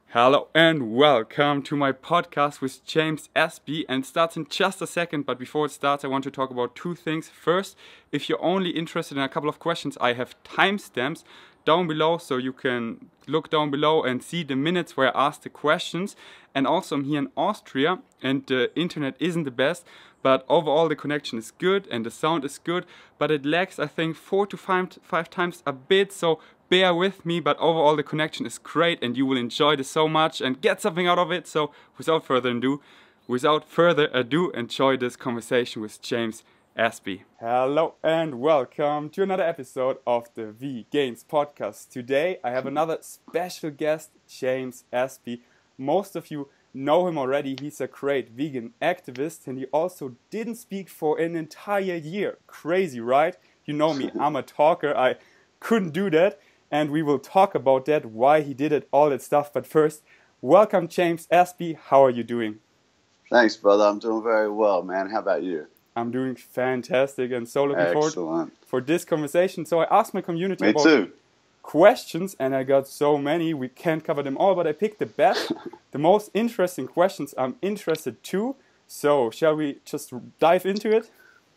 Hello and welcome to my podcast with James Aspey, and it starts in just a second, but before it starts I want to talk about two things. First, if you're only interested in a couple of questions, I have timestamps down below, so you can look down below and see the minutes where I ask the questions. And also I'm here in Austria and the internet isn't the best, but overall the connection is good and the sound is good, but it lags I think 4 to 5 times a bit, so bear with me, but overall the connection is great and you will enjoy this so much and get something out of it. So without further ado, enjoy this conversation with James Aspey. Hello and welcome to another episode of the Vegains podcast. Today I have another special guest, James Aspey. Most of you know him already. He's a great vegan activist and he also didn't speak for an entire year. Crazy, right? You know me, I'm a talker. I couldn't do that. And we will talk about that, why he did it, all that stuff. But first, welcome James Aspey. How are you doing? Thanks, brother. I'm doing very well, man. How about you? I'm doing fantastic and so looking forward for this conversation. So I asked my community about questions and I got so many. We can't cover them all, but I picked the best, the most interesting questions I'm interested to. So shall we just dive into it?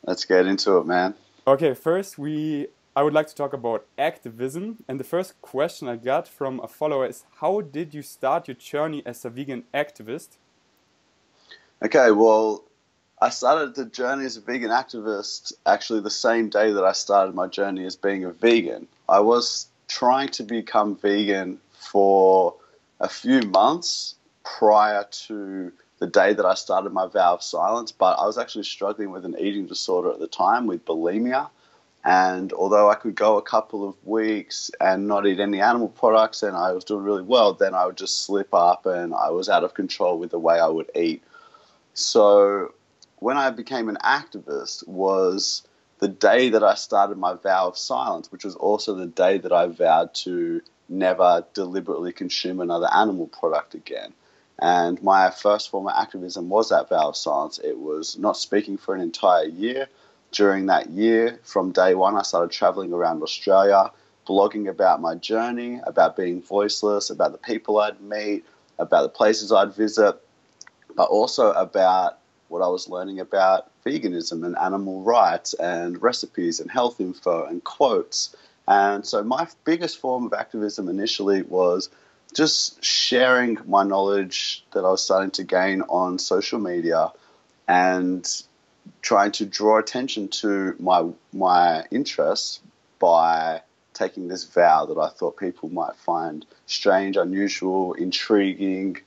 Let's get into it, man. Okay, first I would like to talk about activism, and the first question I got from a follower is, how did you start your journey as a vegan activist? Okay, well, I started the journey as a vegan activist actually the same day that I started my journey as being a vegan. I was trying to become vegan for a few months prior to the day that I started my vow of silence, but I was actually struggling with an eating disorder at the time with bulimia. And although I could go a couple of weeks and not eat any animal products and I was doing really well, then I would just slip up and I was out of control with the way I would eat. So when I became an activist was the day that I started my vow of silence, which was also the day that I vowed to never deliberately consume another animal product again. And my first form of activism was that vow of silence. It was not speaking for an entire year. During that year, from day one, I started traveling around Australia, blogging about my journey, about being voiceless, about the people I'd meet, about the places I'd visit, but also about what I was learning about veganism and animal rights and recipes and health info and quotes. And so my biggest form of activism initially was just sharing my knowledge that I was starting to gain on social media and trying to draw attention to my interests by taking this vow that I thought people might find strange, unusual, intriguing.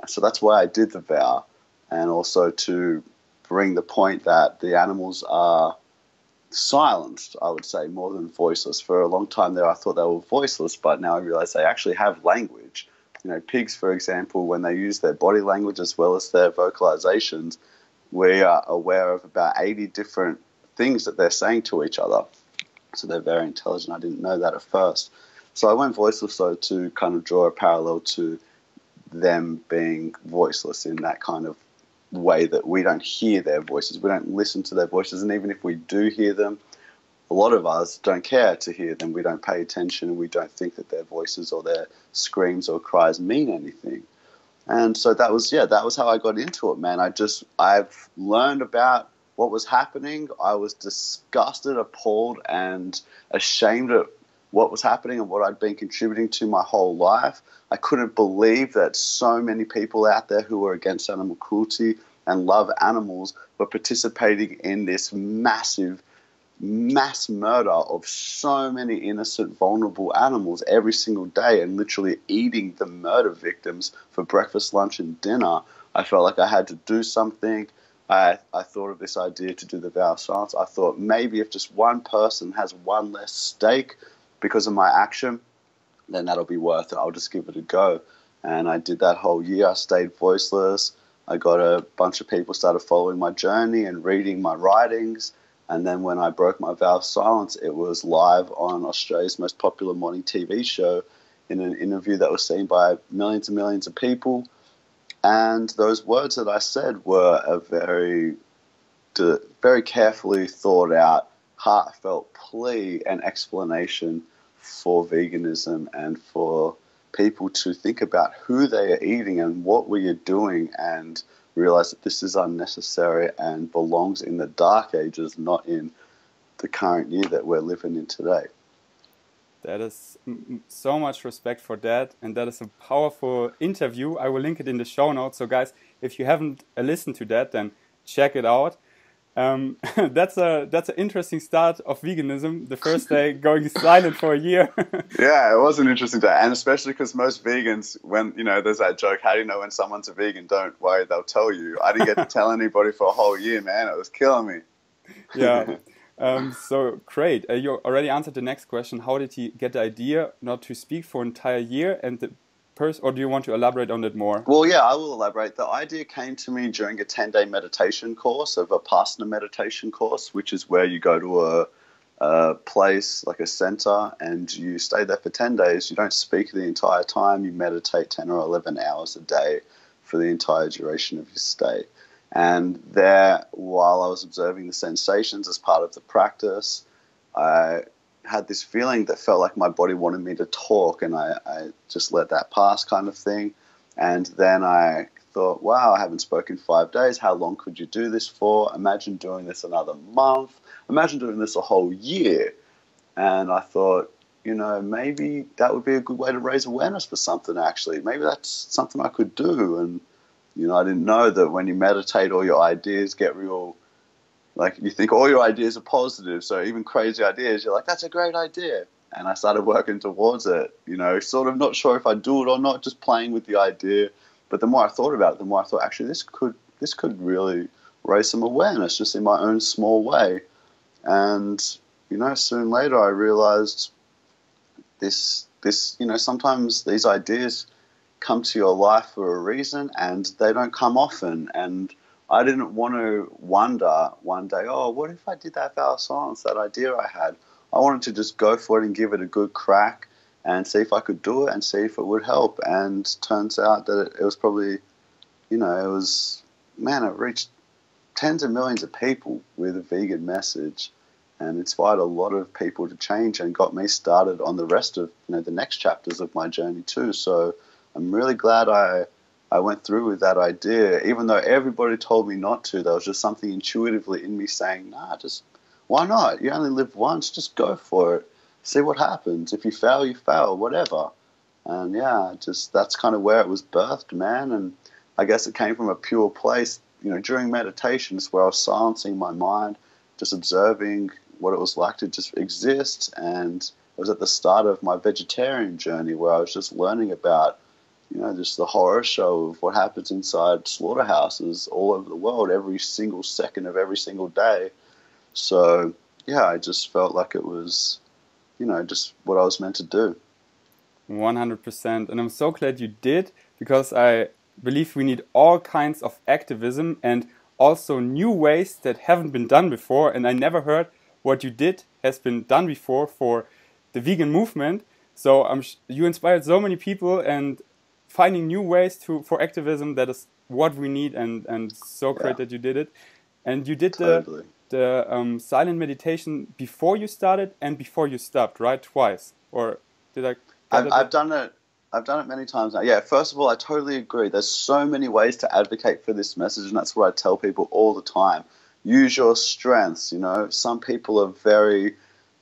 So that's why I did the vow, and also to bring the point that the animals are silenced, I would say, more than voiceless. For a long time there I thought they were voiceless, but now I realize they actually have language. You know, pigs, for example, when they use their body language as well as their vocalizations, we are aware of about 80 different things that they're saying to each other. So they're very intelligent. I didn't know that at first. So I went voiceless, though, to kind of draw a parallel to them being voiceless in that kind of way that we don't hear their voices. We don't listen to their voices. And even if we do hear them, a lot of us don't care to hear them. We don't pay attention and we don't think that their voices or their screams or cries mean anything. And so that was how I got into it, man. I've learned about what was happening. I was disgusted, appalled, and ashamed at what was happening and what I'd been contributing to my whole life. I couldn't believe that so many people out there who were against animal cruelty and love animals were participating in this massive mass murder of so many innocent, vulnerable animals every single day and literally eating the murder victims for breakfast, lunch, and dinner. I felt like I had to do something. I thought of this idea to do the vow of silence. I thought maybe if just one person has one less stake because of my action, then that'll be worth it. I'll just give it a go. And I did that whole year. I stayed voiceless. I got a bunch of people started following my journey and reading my writings. And then when I broke my vow of silence, it was live on Australia's most popular morning TV show in an interview that was seen by millions and millions of people. And those words that I said were a very carefully thought out, heartfelt plea and explanation for veganism and for people to think about who they are eating and what we are doing and realize that this is unnecessary and belongs in the dark ages, not in the current year that we're living in today. That is so much respect for that, and that is a powerful interview. I will link it in the show notes. So guys, if you haven't listened to that, then check it out. That's an interesting start of veganism. The first day going silent for a year. Yeah, it was an interesting day, and especially because most vegans, when there's that joke, how do you know when someone's a vegan? Don't worry, they'll tell you. I didn't get to tell anybody for a whole year, man. It was killing me. Yeah. So great. You already answered the next question. How did he get the idea not to speak for an entire year? And or do you want to elaborate on it more? Well, yeah, I will elaborate. The idea came to me during a 10-day meditation course, of a Vipassana meditation course, which is where you go to a place like a center and you stay there for 10 days. You don't speak the entire time. You meditate 10 or 11 hours a day for the entire duration of your stay. And there, while I was observing the sensations as part of the practice, I had this feeling that felt like my body wanted me to talk, and I just let that pass, kind of thing. And then I thought, wow, I haven't spoken 5 days. How long could you do this for? Imagine doing this another month. Imagine doing this a whole year. And I thought, maybe that would be a good way to raise awareness for something, actually. Maybe that's something I could do. And I didn't know that when you meditate, all your ideas get real, like you think all your ideas are positive. So even crazy ideas, you're like, that's a great idea. And I started working towards it, sort of not sure if I'd do it or not, just playing with the idea. But the more I thought about it, the more I thought, actually, this could really raise some awareness just in my own small way. And, soon later I realized this, sometimes these ideas come to your life for a reason and they don't come often. And I didn't want to wonder one day, what if I did that vow of silence, that idea I had? I wanted to just go for it and give it a good crack and see if I could do it and see if it would help. And turns out that it was probably, it reached tens of millions of people with a vegan message and inspired a lot of people to change and got me started on the rest of, the next chapters of my journey too. So I'm really glad I went through with that idea, even though everybody told me not to. There was just something intuitively in me saying, just why not? You only live once, just go for it. See what happens. If you fail, you fail, whatever. And yeah, that's kind of where it was birthed, man. And I guess it came from a pure place, during meditations where I was silencing my mind, just observing what it was like to just exist. And it was at the start of my vegetarian journey where I was just learning about just the horror show of what happens inside slaughterhouses all over the world every single second of every single day. So, yeah, I just felt like it was, just what I was meant to do. 100%. And I'm so glad you did, because I believe we need all kinds of activism and also new ways that haven't been done before. And I never heard what you did has been done before for the vegan movement. So you inspired so many people, and finding new ways for activism, that is what we need, and so great that you did it. And you did totally. the silent meditation before you started and before you stopped, right? Twice, or did I? I've done it. I've done it many times now. Yeah, first of all, I totally agree. There's so many ways to advocate for this message, and that's what I tell people all the time. Use your strengths. Some people are very,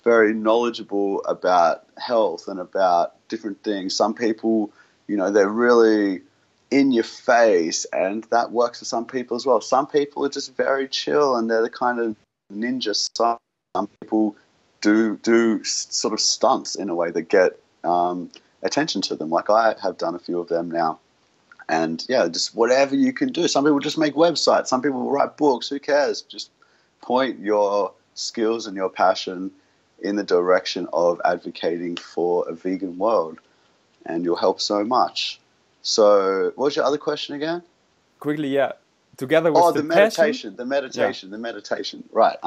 very knowledgeable about health and about different things. Some people, they're really in your face, and that works for some people as well. Some people are just very chill, and they're the kind of ninja style. Some people do sort of stunts in a way that get attention to them, like I have done a few of them now. And yeah, just whatever you can do. Some people just make websites. Some people will write books. Who cares? Just point your skills and your passion in the direction of advocating for a vegan world, and you'll help so much. So what was your other question again? Quickly, yeah. Together with the meditation. Right.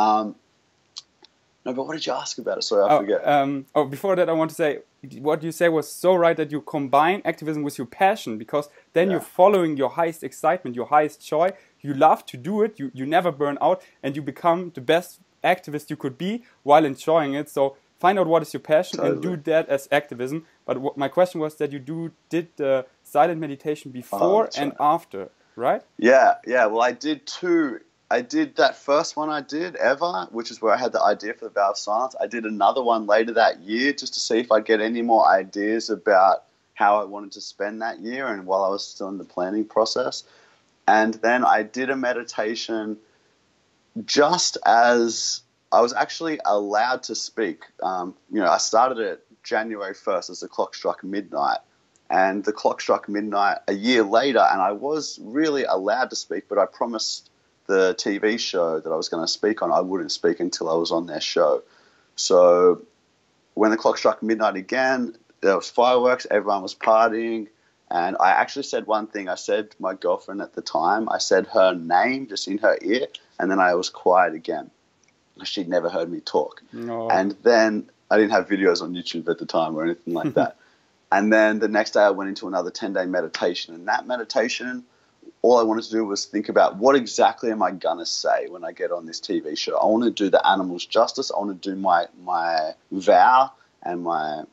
No, but what did you ask about it? Sorry, I forget. Before that, I want to say, what you say was so right, that you combine activism with your passion, because then you're following your highest excitement, your highest joy. You love to do it. You never burn out, and you become the best activist you could be while enjoying it. So find out what is your passion and do that as activism. But my question was that you did the silent meditation before and after, right? Yeah. Well, I did two. I did that first one I did ever, which is where I had the idea for the vow of silence. I did another one later that year just to see if I'd get any more ideas about how I wanted to spend that year, and while I was still in the planning process. And then I did a meditation just as I was actually allowed to speak. I started it January 1st as the clock struck midnight. And the clock struck midnight a year later, and I was really allowed to speak, but I promised the TV show that I was going to speak on, I wouldn't speak until I was on their show. So when the clock struck midnight again, there was fireworks, everyone was partying, and I actually said one thing. I said to my girlfriend at the time, I said her name just in her ear, and then I was quiet again. She'd never heard me talk. No. And then I didn't have videos on YouTube at the time or anything like that. And then the next day I went into another 10-day meditation, and that meditation, all I wanted to do was think about what exactly am I going to say when I get on this TV show. I want to do the animals justice. I want to do my vow and my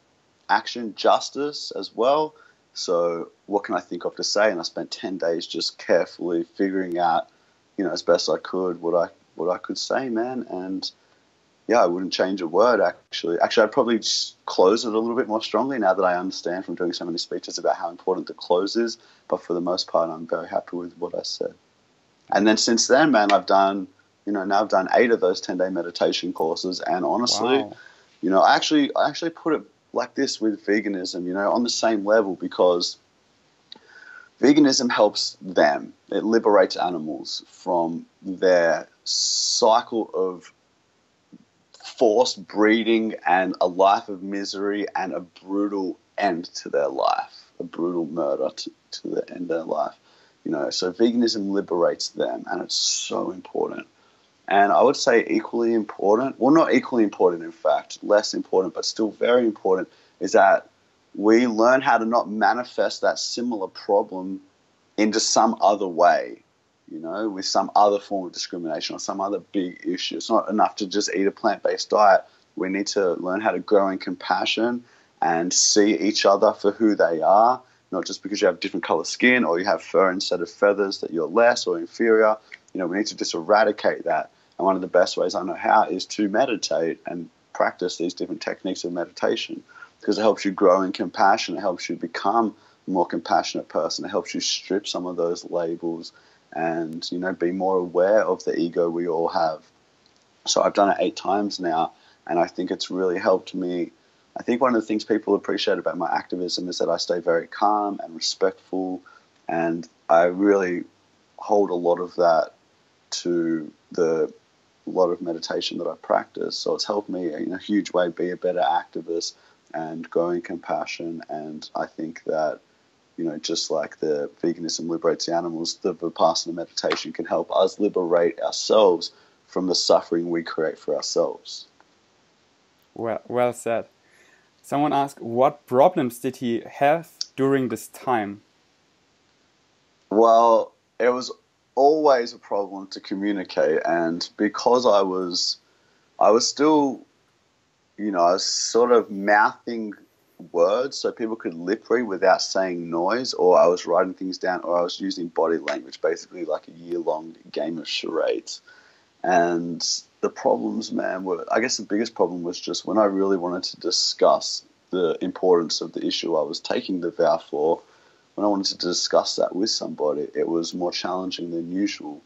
action justice as well. So what can I think of to say? And I spent 10 days just carefully figuring out, as best I could, what I could say, man. And yeah, I wouldn't change a word, actually. Actually, I'd probably just close it a little bit more strongly now that I understand from doing so many speeches about how important the close is. But for the most part, I'm very happy with what I said. And then since then, man, I've done 8 of those 10-day meditation courses. And honestly, wow. I actually put it like this with veganism, on the same level, because veganism helps them. It liberates animals from their cycle of forced breeding and a life of misery and a brutal end to their life, a brutal murder to the end of their life. So veganism liberates them, and it's so important. And I would say equally important, well, not equally important, in fact, less important, but still very important, is that we learn how to not manifest that similar problem into some other way, with some other form of discrimination or some other big issue. It's not enough to just eat a plant-based diet. We need to learn how to grow in compassion and see each other for who they are, not just because you have different color skin or you have fur instead of feathers that you're less or inferior. We need to just eradicate that. And one of the best ways I know how is to meditate and practice these different techniques of meditation, because it helps you grow in compassion. It helps you become a more compassionate person. It helps you strip some of those labels and, be more aware of the ego we all have. So I've done it 8 times now, and I think it's really helped me. I think one of the things people appreciate about my activism is that I stay very calm and respectful, and I really hold a lot of that to the lot of meditation that I practice. So it's helped me in a huge way be a better activist and grow in compassion. And I think that, just like the veganism liberates the animals, the Vipassana meditation can help us liberate ourselves from the suffering we create for ourselves. Well said. Someone asked, what problems did he have during this time? Well, it was always a problem to communicate, and because I was still, I was sort of mouthing words so people could lip read without saying noise, or I was writing things down, or I was using body language, basically like a year-long game of charades. And the problems, man, I guess the biggest problem was just when I really wanted to discuss the importance of the issue I was taking the vow for. When I wanted to discuss that with somebody, it was more challenging than usual.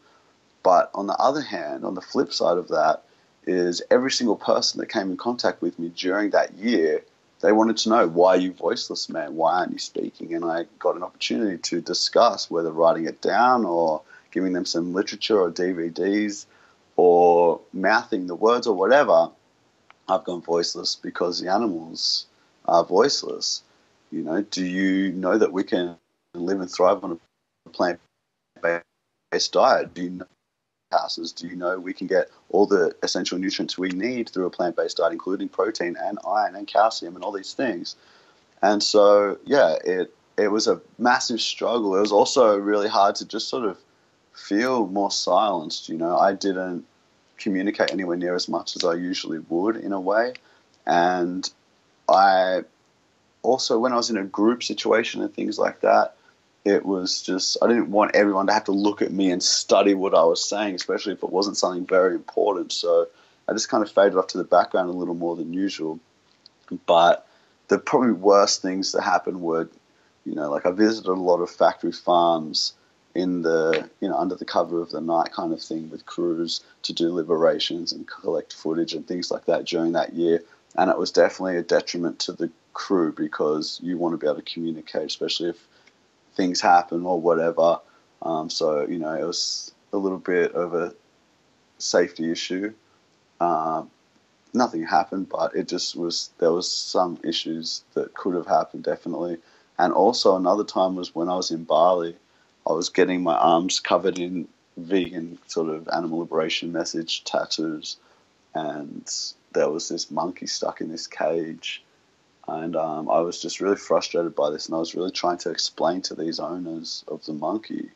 But on the other hand, on the flip side of that, is every single person that came in contact with me during that year, they wanted to know, why are you voiceless, man? Why aren't you speaking? And I got an opportunity to discuss, whether writing it down or giving them some literature or DVDs or mouthing the words or whatever. I've gone voiceless because the animals are voiceless. Do you know that we can live and thrive on a plant-based diet? Do you know houses? Do you know we can get all the essential nutrients we need through a plant-based diet, including protein and iron and calcium and all these things? And so, yeah, it was a massive struggle. It was also really hard to just sort of feel more silenced. You know, I didn't communicate anywhere near as much as I usually would in a way. And I also, when I was in a group situation and things like that, it was just, I didn't want everyone to have to look at me and study what I was saying, especially if it wasn't something very important. So I just kind of faded off to the background a little more than usual. But the probably worst things that happened were, you know, like I visited a lot of factory farms in the, you know, under the cover of the night kind of thing with crews to do liberations and collect footage and things like that during that year. And it was definitely a detriment to the crew because you want to be able to communicate, especially if things happen or whatever. So, you know, it was a little bit of a safety issue. Nothing happened, but it just was, there was some issues that could have happened, definitely. And also another time was when I was in Bali. I was getting my arms covered in vegan sort of animal liberation message tattoos, and there was this monkey stuck in this cage. And I was just really frustrated by this, and I was really trying to explain to these owners of the monkey,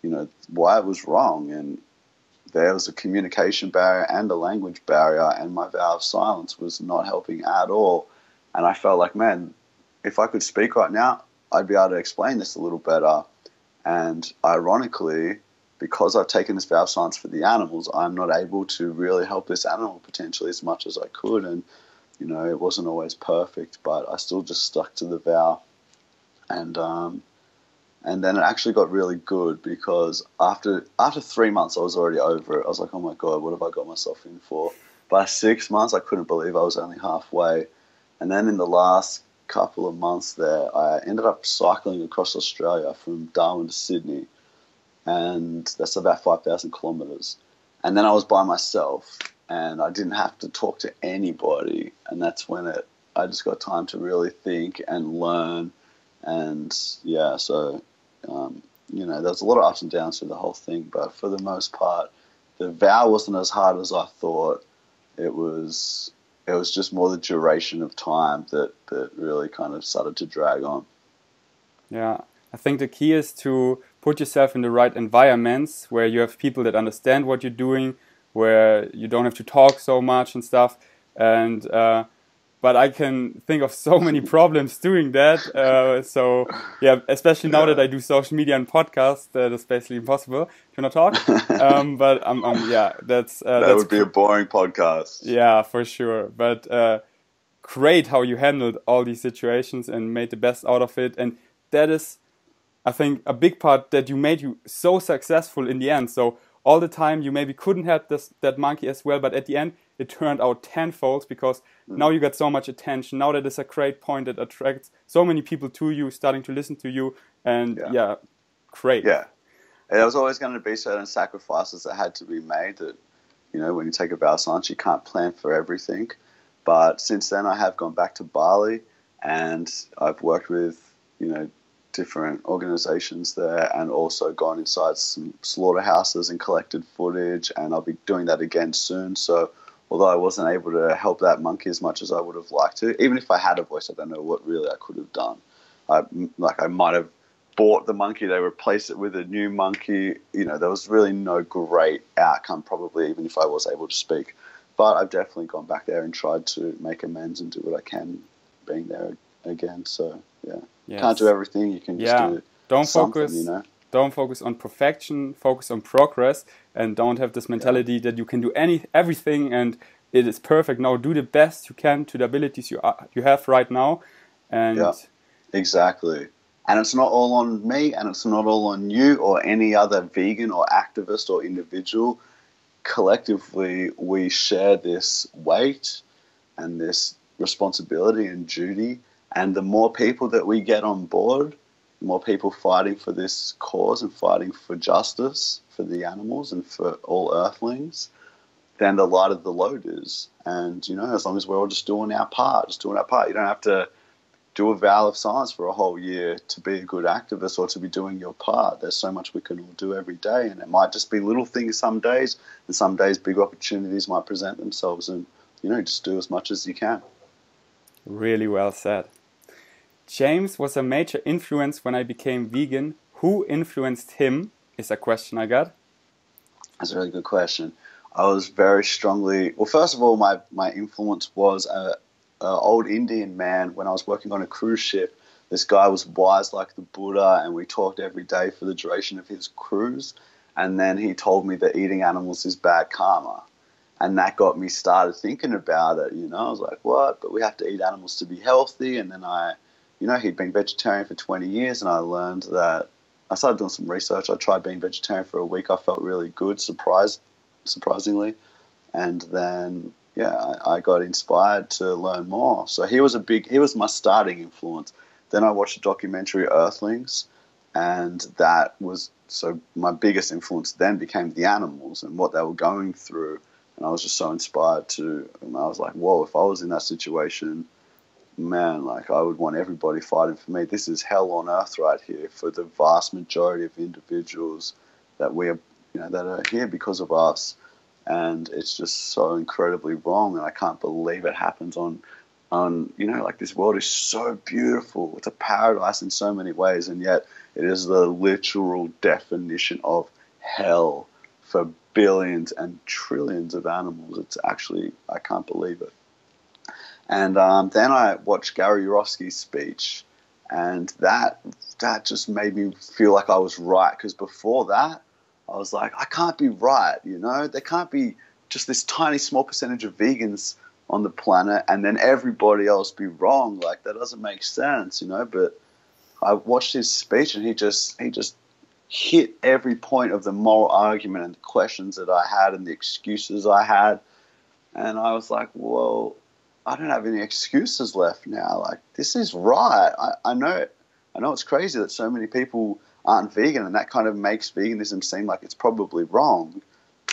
you know, why it was wrong. And there was a communication barrier and a language barrier, and my vow of silence was not helping at all. And I felt like, man, if I could speak right now, I'd be able to explain this a little better. And ironically, because I've taken this vow of silence for the animals, I'm not able to really help this animal potentially as much as I could. And you know, it wasn't always perfect, but I still just stuck to the vow. And then it actually got really good because after 3 months, I was already over it. I was like, oh my God, what have I got myself in for? By 6 months, I couldn't believe I was only halfway. And then in the last couple of months there, I ended up cycling across Australia from Darwin to Sydney. And that's about 5,000 kilometres. And then I was by myself. And I didn't have to talk to anybody, and that's when I just got time to really think and learn, and yeah, so you know, there's a lot of ups and downs through the whole thing, but for the most part, the vow wasn't as hard as I thought. It was just more the duration of time that really kind of started to drag on. Yeah, I think the key is to put yourself in the right environments where you have people that understand what you're doing, where you don't have to talk so much and stuff. And but I can think of so many problems doing that. So yeah, especially now that I do social media and podcasts, that is basically impossible to not talk. But yeah, that would be a boring podcast. Yeah, for sure. But great how you handled all these situations and made the best out of it. And that is, I think, a big part that you made you so successful in the end. So all the time you maybe couldn't have that monkey as well, but at the end it turned out tenfold because now you got so much attention. Now that is a great point that attracts so many people to you, starting to listen to you, and yeah great. Yeah, and there was always going to be certain sacrifices that had to be made. That, you know, when you take a vow of silence, you can't plan for everything. But since then, I have gone back to Bali, and I've worked with, you know, different organizations there, and also gone inside some slaughterhouses and collected footage, and I'll be doing that again soon. So although I wasn't able to help that monkey as much as I would have liked to, even if I had a voice, I don't know what really I could have done. I might have bought the monkey, they replaced it with a new monkey. You know, there was really no great outcome probably, even if I was able to speak. But I've definitely gone back there and tried to make amends and do what I can being there again. So yeah. Yes. Can't do everything. You can just do something, you know. Don't focus on perfection. Focus on progress, and don't have this mentality that you can do everything and it is perfect. No, do the best you can to the abilities you have right now. And exactly. And it's not all on me, and it's not all on you or any other vegan or activist or individual. Collectively, we share this weight and this responsibility and duty. And the more people that we get on board, the more people fighting for this cause and fighting for justice for the animals and for all earthlings, then the lighter the load is. And, you know, as long as we're all just doing our part. You don't have to do a vow of silence for a whole year to be a good activist or to be doing your part. There's so much we can all do every day, and it might just be little things some days, and some days big opportunities might present themselves, and, you know, just do as much as you can. Really well said. James was a major influence when I became vegan. Who influenced him is a question I got. That's a really good question. I was very strongly... Well, first of all, my influence was a old Indian man when I was working on a cruise ship. This guy was wise like the Buddha, and we talked every day for the duration of his cruise. And then he told me that eating animals is bad karma. And that got me started thinking about it, you know. I was like, what? But we have to eat animals to be healthy. And then he'd been vegetarian for 20 years, and I learned that... I started doing some research. I tried being vegetarian for a week. I felt really good, surprisingly. And then, I got inspired to learn more. So he was my starting influence. Then I watched the documentary Earthlings, and that was... So my biggest influence then became the animals and what they were going through. And I was just so inspired to... And I was like, whoa, if I was in that situation... Man, like, I would want everybody fighting for me. This is hell on earth right here for the vast majority of individuals that we are, that are here because of us. And it's just so incredibly wrong. And I can't believe it happens on, like, this world is so beautiful. It's a paradise in so many ways. And yet it is the literal definition of hell for billions and trillions of animals. It's actually, I can't believe it. And then I watched Gary Yourofsky's speech, and that just made me feel like I was right. Because before that, I was like, I can't be right, There can't be just this tiny small percentage of vegans on the planet and then everybody else be wrong. Like, that doesn't make sense, But I watched his speech, and he just hit every point of the moral argument and the questions that I had and the excuses I had. And I was like, well... I don't have any excuses left now. Like, this is right. I know it's crazy that so many people aren't vegan, and that kind of makes veganism seem like it's probably wrong.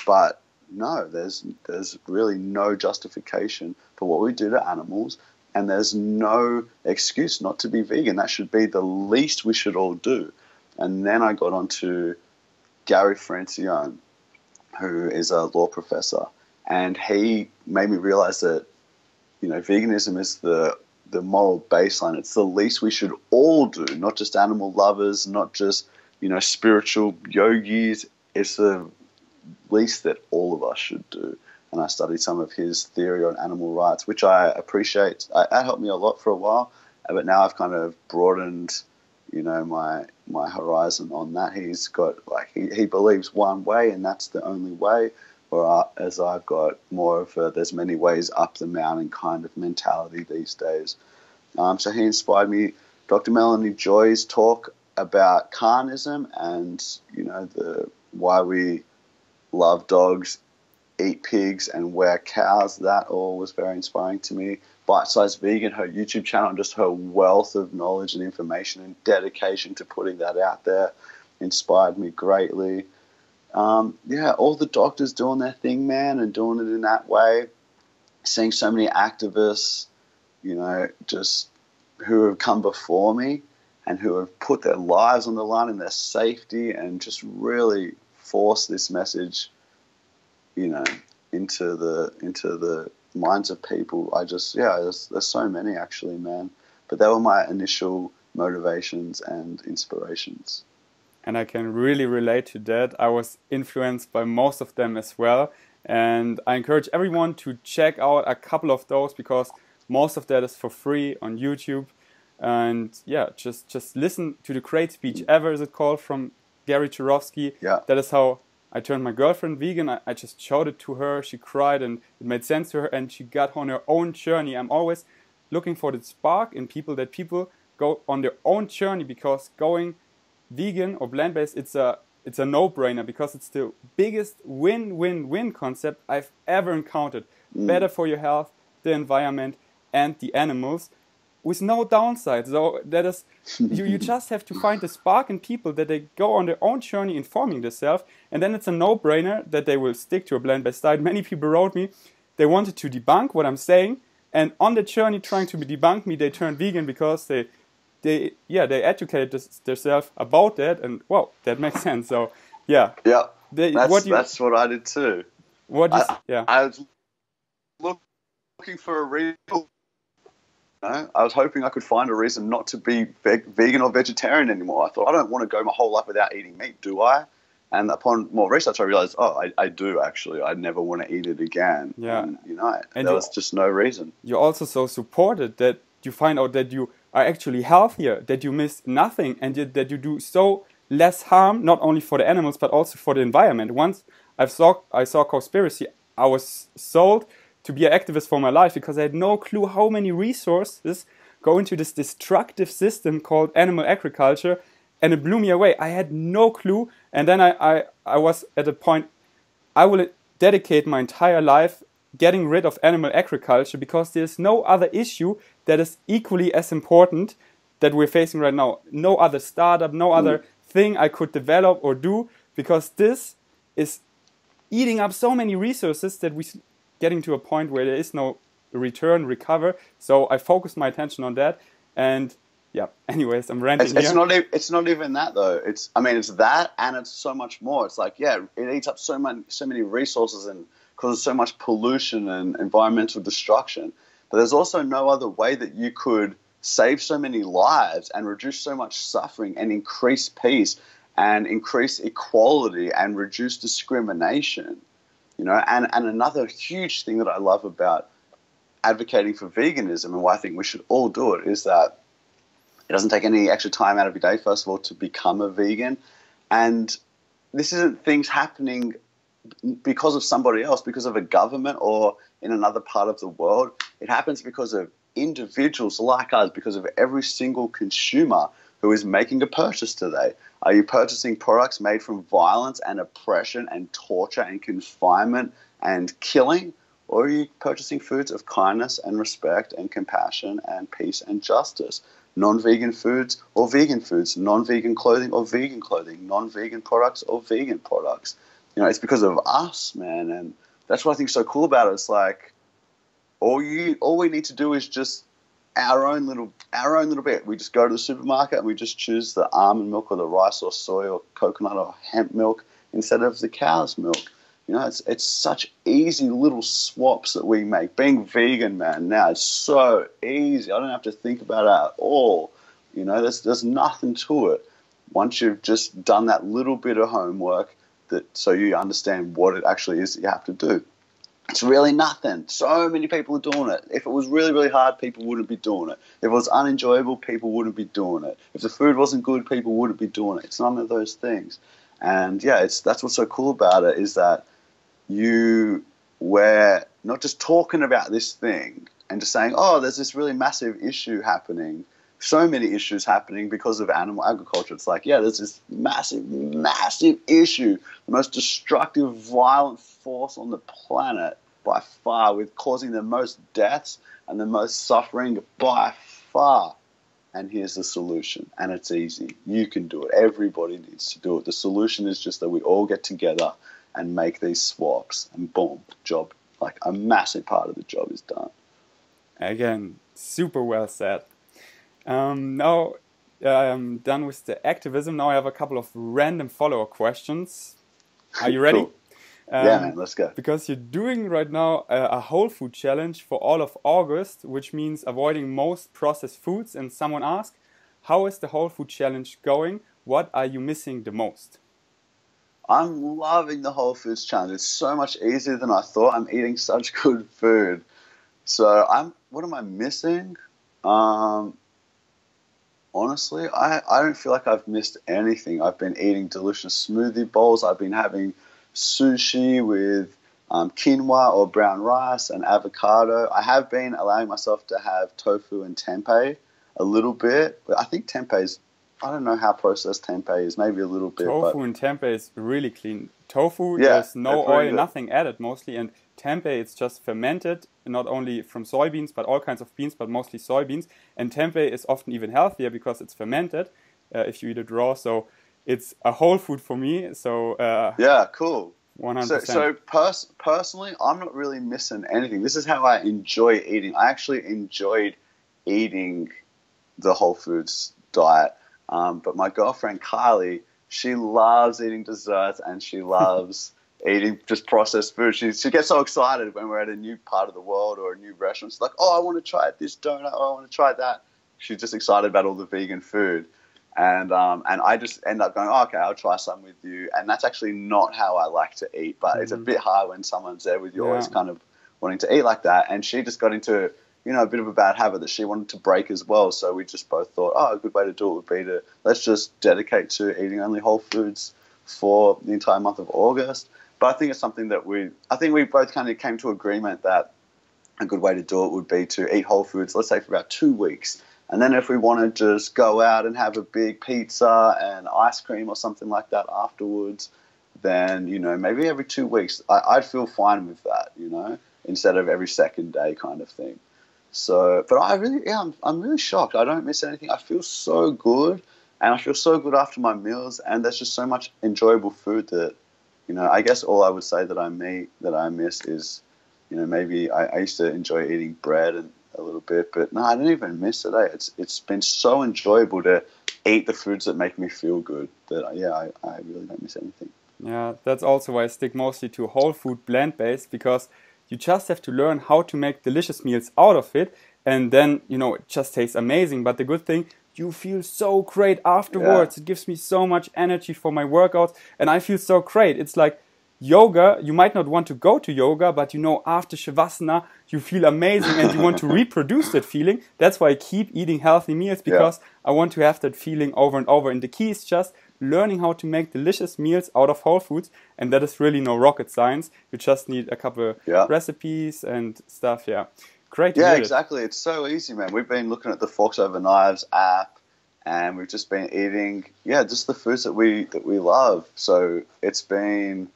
But no, there's really no justification for what we do to animals, and there's no excuse not to be vegan. That should be the least we should all do. And then I got onto Gary Francione, who is a law professor, and he made me realize that veganism is the moral baseline. It's the least we should all do, not just animal lovers, not just, spiritual yogis. It's the least that all of us should do. And I studied some of his theory on animal rights, which I appreciate. That helped me a lot for a while, but now I've kind of broadened, my horizon on that. He's got, he believes one way, and that's the only way. Whereas I've got more of a there's many ways up the mountain kind of mentality these days. So he inspired me. Dr. Melanie Joy's talk about carnism and, why we love dogs, eat pigs, and wear cows. That all was very inspiring to me. Bite Size Vegan, her YouTube channel, and just her wealth of knowledge and information and dedication to putting that out there inspired me greatly. All the doctors doing their thing, man, and doing it in that way. Seeing so many activists, just who have come before me and who have put their lives on the line and their safety and just really force this message, into the minds of people. There's so many actually, man. But they were my initial motivations and inspirations. And I can really relate to that. I was influenced by most of them as well. And I encourage everyone to check out a couple of those, because most of that is for free on YouTube. And just listen to the great speech ever, is it called, from Gary Yourofsky. Yeah. That is how I turned my girlfriend vegan. I just showed it to her. She cried and it made sense to her, and she got on her own journey. I'm always looking for the spark in people, that people go on their own journey, because going vegan or plant-based, it's a no-brainer, because it's the biggest win-win-win concept I've ever encountered. Better for your health, the environment, and the animals, with no downside. So that is, you just have to find the spark in people, that they go on their own journey informing themselves, and then it's a no-brainer that they will stick to a plant-based diet. Many people wrote me, they wanted to debunk what I'm saying, and on the journey trying to debunk me, they turned vegan because they educated themselves about that, and well, that makes sense. So that's what I did too. I was looking for a real know, I was hoping I could find a reason not to be vegan or vegetarian anymore. I thought, I don't want to go my whole life without eating meat, do I? And upon more research, I realized, I do actually. I never want to eat it again. Yeah. And, you know, And there was just no reason. You're also so supported that you find out that you are actually healthier, that you miss nothing, and that you do so less harm, not only for the animals, but also for the environment. Once I saw Cowspiracy, I was sold to be an activist for my life because I had no clue how many resources go into this destructive system called animal agriculture, and it blew me away. I had no clue, and then I was at a point, I will dedicate my entire life getting rid of animal agriculture because there's no other issue that is equally as important that we're facing right now. No other startup, no other thing I could develop or do, because this is eating up so many resources that we're getting to a point where there is no recover. So I focused my attention on that, and yeah. Anyways, I'm ranting here. It's not even that though. It's that, and it's so much more. It's like, yeah, it eats up so many resources and causes so much pollution and environmental destruction. But there's also no other way that you could save so many lives and reduce so much suffering and increase peace and increase equality and reduce discrimination. You know, and another huge thing that I love about advocating for veganism, and why I think we should all do it, is that it doesn't take any extra time out of your day, first of all, to become a vegan. And this isn't things happening because of somebody else, because of a government or in another part of the world. It happens because of individuals like us, because of every single consumer who is making a purchase today. Are you purchasing products made from violence and oppression and torture and confinement and killing? Or are you purchasing foods of kindness and respect and compassion and peace and justice? Non-vegan foods or vegan foods, non-vegan clothing or vegan clothing, non-vegan products or vegan products. You know, it's because of us, man, and that's what I think is so cool about it. It's like all we need to do is just our own little bit. We just go to the supermarket and we just choose the almond milk or the rice or soy or coconut or hemp milk instead of the cow's milk. You know, it's such easy little swaps that we make. Being vegan, man, now it's so easy. I don't have to think about it at all. You know, there's nothing to it. Once you've just done that little bit of homework, so you understand what it actually is that you have to do. It's really nothing. So many people are doing it. If it was really, really hard, people wouldn't be doing it. If it was unenjoyable, people wouldn't be doing it. If the food wasn't good, people wouldn't be doing it. It's none of those things. And yeah, that's what's so cool about it, is that we're not just talking about this thing and just saying, oh, there's this really massive issue happening, so many issues happening because of animal agriculture. It's like, yeah, there's this massive, massive issue, the most destructive, violent force on the planet by far, with causing the most deaths and the most suffering by far. And here's the solution, and it's easy. You can do it. Everybody needs to do it. The solution is just that we all get together and make these swaps, and boom, job, like a massive part of the job is done. Again, super well said. Now I'm done with the activism. Now I have a couple of random follow-up questions. Are you ready? Cool. Yeah, man, let's go. Because you're doing right now a whole food challenge for all of August, which means avoiding most processed foods. And someone asked, how is the whole food challenge going? What are you missing the most? I'm loving the Whole Foods Challenge. It's so much easier than I thought. I'm eating such good food. So what am I missing? Honestly, I don't feel like I've missed anything. I've been eating delicious smoothie bowls. I've been having sushi with quinoa or brown rice and avocado. I have been allowing myself to have tofu and tempeh a little bit, but I think tempeh's, I don't know how processed tempeh is, maybe a little bit. Tofu and tempeh is really clean. Tofu, there's no oil, nothing added mostly, and tempeh, it's just fermented, not only from soybeans, but all kinds of beans, but mostly soybeans. And tempeh is often even healthier because it's fermented if you eat it raw. So it's a whole food for me. So yeah, cool. 100%. So personally, I'm not really missing anything. This is how I enjoy eating. I actually enjoyed eating the Whole Foods diet. But my girlfriend, Kylie, she loves eating desserts and she loves eating just processed food. She gets so excited when we're at a new part of the world or a new restaurant. She's like, oh, I want to try this donut. Oh, I want to try that. She's just excited about all the vegan food. And I just end up going, oh, okay, I'll try some with you. And that's actually not how I like to eat, but it's a bit hard when someone's there with you, always kind of wanting to eat like that. And she just got into, a bit of a bad habit that she wanted to break as well. So we just both thought, oh, a good way to do it would be to let's just dedicate to eating only whole foods for the entire month of August. But I think it's something that we both kind of came to agreement that a good way to do it would be to eat whole foods, let's say for about 2 weeks. And then if we want to just go out and have a big pizza and ice cream or something like that afterwards, then, maybe every 2 weeks, I'd feel fine with that, instead of every second day kind of thing. So, but I'm really shocked. I don't miss anything. I feel so good, and I feel so good after my meals, and there's just so much enjoyable food that, I guess all I would say that I miss is, maybe I used to enjoy eating bread and a little bit, but no, I don't even miss it. It's been so enjoyable to eat the foods that make me feel good that I really don't miss anything. Yeah, that's also why I stick mostly to whole food plant-based, because you just have to learn how to make delicious meals out of it, and then it just tastes amazing. But the good thing, you feel so great afterwards. It gives me so much energy for my workouts, and I feel so great. It's like yoga. You might not want to go to yoga, but after Shavasana you feel amazing and you want to reproduce that feeling. That's why I keep eating healthy meals, because I want to have that feeling over and over. And the key is just learning how to make delicious meals out of whole foods, and that is really no rocket science. You just need a couple recipes and stuff. Great. Yeah, exactly. It's so easy, man. We've been looking at the Forks Over Knives app, and we've just been eating just the foods that we love. So it's been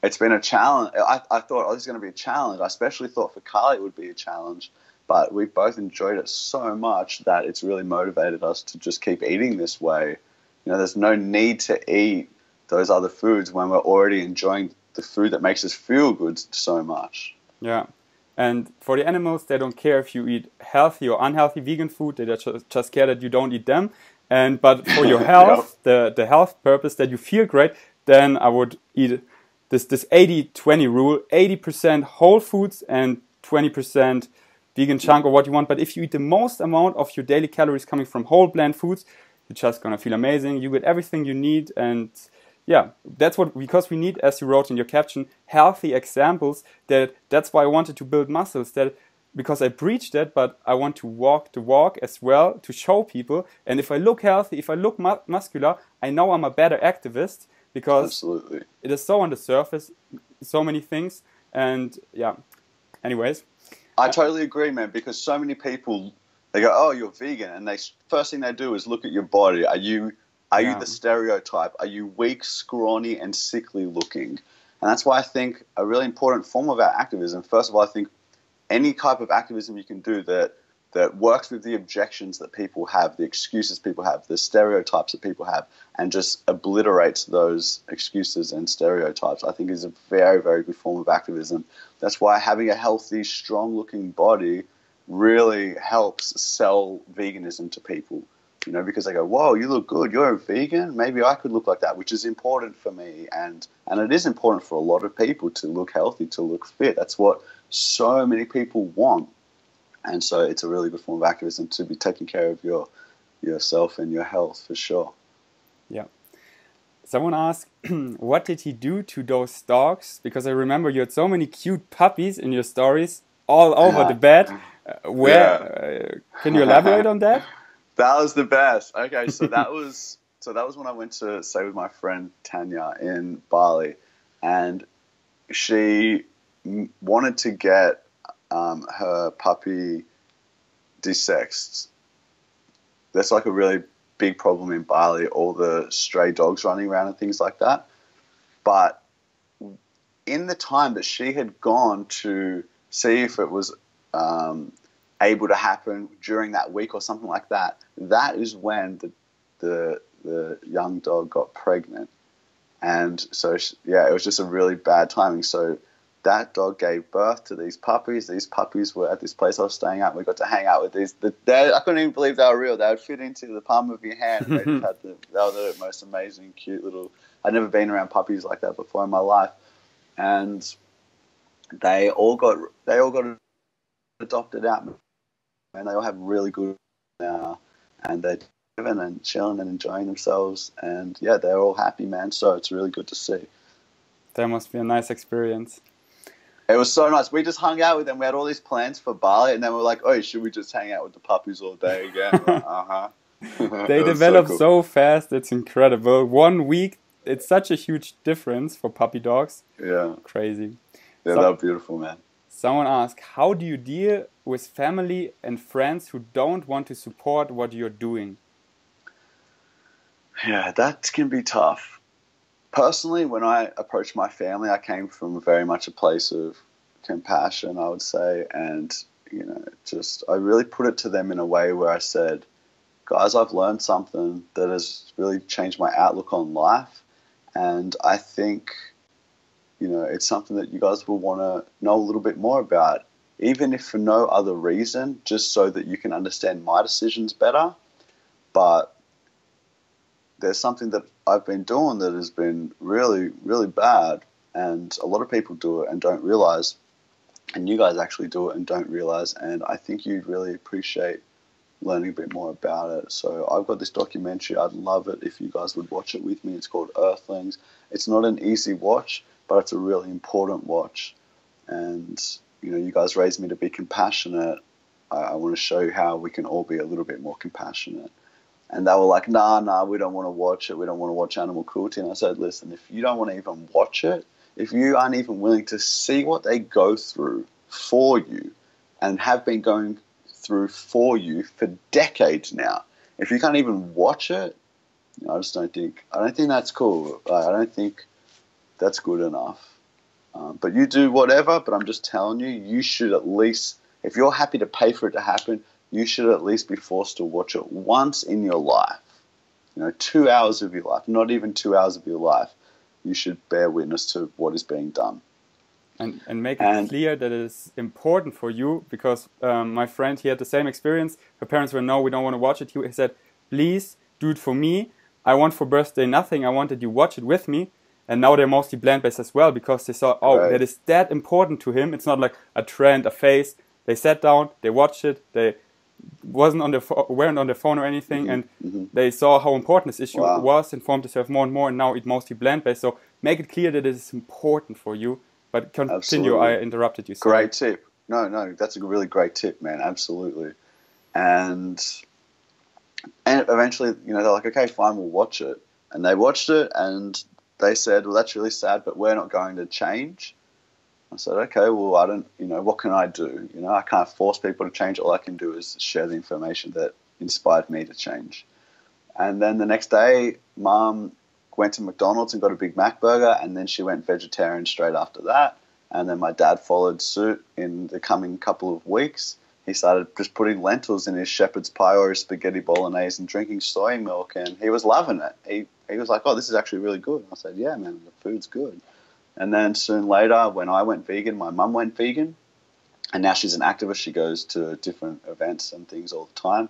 a challenge. I thought, this is going to be a challenge. I especially thought for Carly it would be a challenge, but we both enjoyed it so much that it's really motivated us to just keep eating this way. There's no need to eat those other foods when we're already enjoying the food that makes us feel good so much. Yeah. And for the animals, they don't care if you eat healthy or unhealthy vegan food. They just care that you don't eat them. But for your health, the health purpose, that you feel great, then I would eat this 80-20 rule, 80% whole foods and 20% vegan chunk or what you want. But if you eat the most amount of your daily calories coming from whole plant foods, you're just going to feel amazing. You get everything you need. And that's because we need, as you wrote in your caption, healthy examples. That's why I wanted to build muscles, because I preach that, but I want to walk the walk as well, to show people. And if I look healthy, if I look muscular, I know I'm a better activist, because it is so on the surface, so many things. And anyways. I totally agree, man, because so many people, they go, oh, you're vegan, and first thing they do is look at your body. Are you the stereotype? Are you weak, scrawny, and sickly looking? And that's why I think a really important form of our activism, first of all, I think any type of activism you can do that works with the objections that people have, the excuses people have, the stereotypes that people have, and just obliterates those excuses and stereotypes, I think is a very, very good form of activism. That's why having a healthy, strong-looking body really helps sell veganism to people, because they go, whoa, you look good, you're a vegan, maybe I could look like that, which is important for me. And it is important for a lot of people to look healthy, to look fit. That's what so many people want. And so it's a really good form of activism to be taking care of yourself and your health, for sure. Yeah. Someone asked, what did he do to those dogs? Because I remember you had so many cute puppies in your stories all over the bed. Can you elaborate on that? That was the best. Okay, so that was when I went to stay with my friend Tanya in Bali, and she wanted to get her puppy desexed. That's like a really big problem in Bali, all the stray dogs running around and things like that. But in the time that she had gone to see if it was able to happen during that week or something like that, that is when the young dog got pregnant. And so, it was just a really bad timing. So that dog gave birth to these puppies. These puppies were at this place I was staying at. We got to hang out with these. I couldn't even believe they were real. They would fit into the palm of your hand. They were the most amazing, cute little... I'd never been around puppies like that before in my life. and they all got adopted out, and they all have really good now, and they're living and chilling and enjoying themselves, and yeah, they're all happy, man. So it's really good to see. That must be a nice experience. It was so nice. We just hung out with them. We had all these plans for Bali, and then we were like, "Oh, should we just hang out with the puppies all day again?" Like, They develop so fast. It's incredible. 1 week, it's such a huge difference for puppy dogs. Yeah, crazy. Yeah, they're beautiful, man. Someone asked, how do you deal with family and friends who don't want to support what you're doing? Yeah, that can be tough. Personally, when I approached my family, I came from very much a place of compassion, I would say, and I really put it to them in a way where I said, guys, I've learned something that has really changed my outlook on life, and I think it's something that you guys will want to know a little bit more about, even if for no other reason, just so that you can understand my decisions better. But there's something that I've been doing that has been really, really bad, and a lot of people do it and don't realize, and you guys actually do it and don't realize, and I think you'd really appreciate learning a bit more about it. So I've got this documentary. I'd love it if you guys would watch it with me. It's called Earthlings. It's not an easy watch, but it's a really important watch. And you guys raised me to be compassionate. I want to show you how we can all be a little bit more compassionate. And they were like, nah, we don't want to watch it. We don't want to watch animal cruelty. And I said, listen, if you don't want to even watch it, if you aren't even willing to see what they go through for you and have been going through for you for decades now, if you can't even watch it, I don't think that's cool. I don't think that's good enough. But you do whatever, but I'm just telling you, you should at least, if you're happy to pay for it to happen, you should at least be forced to watch it once in your life. 2 hours of your life, not even 2 hours of your life, you should bear witness to what is being done. And make it clear that it is important for you, because my friend, he had the same experience. Her parents were, no, we don't want to watch it. He said, please do it for me. I want for birthday nothing. I wanted you watch it with me. And now they're mostly plant-based as well, because they saw, that is that important to him. It's not like a trend, a phase. They sat down, they watched it, they weren't on their phone or anything, and they saw how important this issue was, informed themselves more and more, and now eat mostly plant-based. So make it clear that it is important for you. But continue, absolutely. I interrupted you. Sorry. Great tip. No, that's a really great tip, man. Absolutely. And eventually, they're like, okay, fine, we'll watch it. And they watched it, and they said, well, that's really sad, but we're not going to change. I said, okay, well, I don't, what can I do? I can't force people to change. All I can do is share the information that inspired me to change. And then the next day, Mom went to McDonald's and got a Big Mac burger, and then she went vegetarian straight after that. And then my dad followed suit in the coming couple of weeks. He started just putting lentils in his shepherd's pie or his spaghetti bolognese and drinking soy milk, and he was loving it. He was like, oh, this is actually really good. And I said, yeah, man, the food's good. And then soon later, when I went vegan, my mum went vegan, and now she's an activist. She goes to different events and things all the time.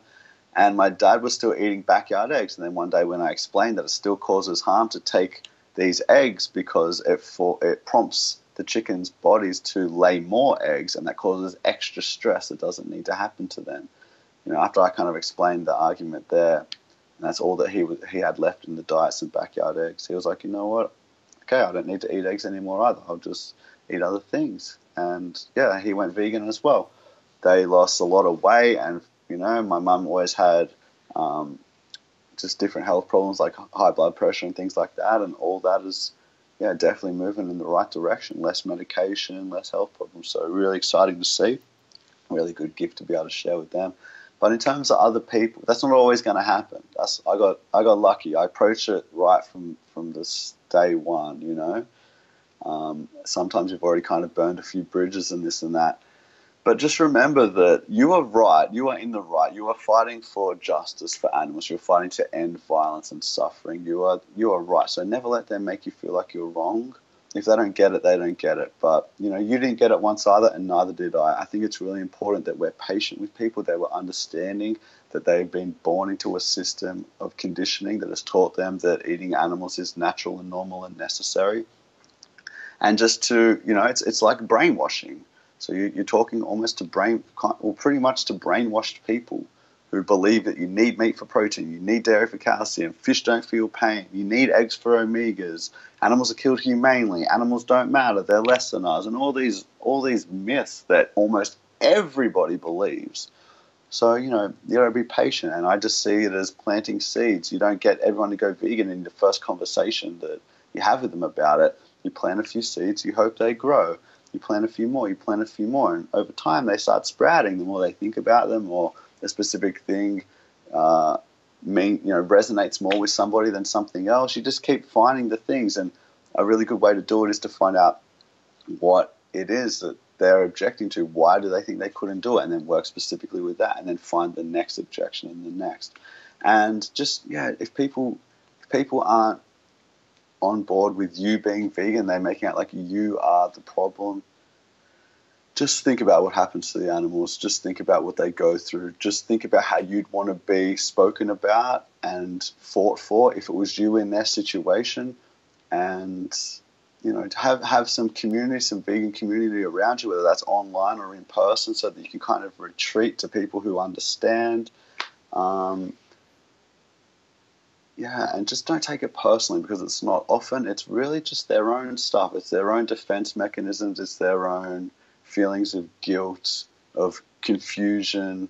And my dad was still eating backyard eggs. And then one day when I explained that it still causes harm to take these eggs because it prompts the chicken's bodies to lay more eggs, and that causes extra stress that doesn't need to happen to them. After I kind of explained the argument there, and that's all that he had left in the diet, some backyard eggs, he was like, you know what? Okay, I don't need to eat eggs anymore either. I'll just eat other things. And yeah, he went vegan as well. They lost a lot of weight, and my mum always had just different health problems like high blood pressure and things like that, and all that is definitely moving in the right direction. Less medication, less health problems. So really exciting to see. Really good gift to be able to share with them. But in terms of other people, that's not always going to happen. I got lucky. I approached it right from this day one. Sometimes you've already kind of burned a few bridges and this and that. But just remember that you are right. You are in the right. You are fighting for justice for animals. You're fighting to end violence and suffering. You are right. So never let them make you feel like you're wrong. If they don't get it, they don't get it. But, you didn't get it once either, and neither did I. I think it's really important that we're patient with people, that we're understanding that they've been born into a system of conditioning that has taught them that eating animals is natural and normal and necessary. And just to, it's like brainwashing. So you're talking almost to pretty much to brainwashed people who believe that you need meat for protein, you need dairy for calcium, fish don't feel pain, you need eggs for omegas, animals are killed humanely, animals don't matter, they're less than us, and all these myths that almost everybody believes. So, you gotta be patient, and I just see it as planting seeds. You don't get everyone to go vegan in the first conversation that you have with them about it. You plant a few seeds, you hope they grow. You plant a few more, and over time they start sprouting. The more they think about them, or a specific thing resonates more with somebody than something else. You just keep finding the things, and a really good way to do it is to find out what it is that they're objecting to. Why do they think they couldn't do it? And then work specifically with that, and then find the next objection and the next. And just, if people aren't on board with you being vegan, they're making out like you are the problem. Just think about what happens to the animals. Just think about what they go through. Just think about how you'd want to be spoken about and fought for if it was you in their situation. And, to have some community, some vegan community around you, whether that's online or in person, so that you can kind of retreat to people who understand. And just don't take it personally, because it's not. Often it's really just their own stuff. It's their own defense mechanisms. It's their own feelings of guilt, of confusion.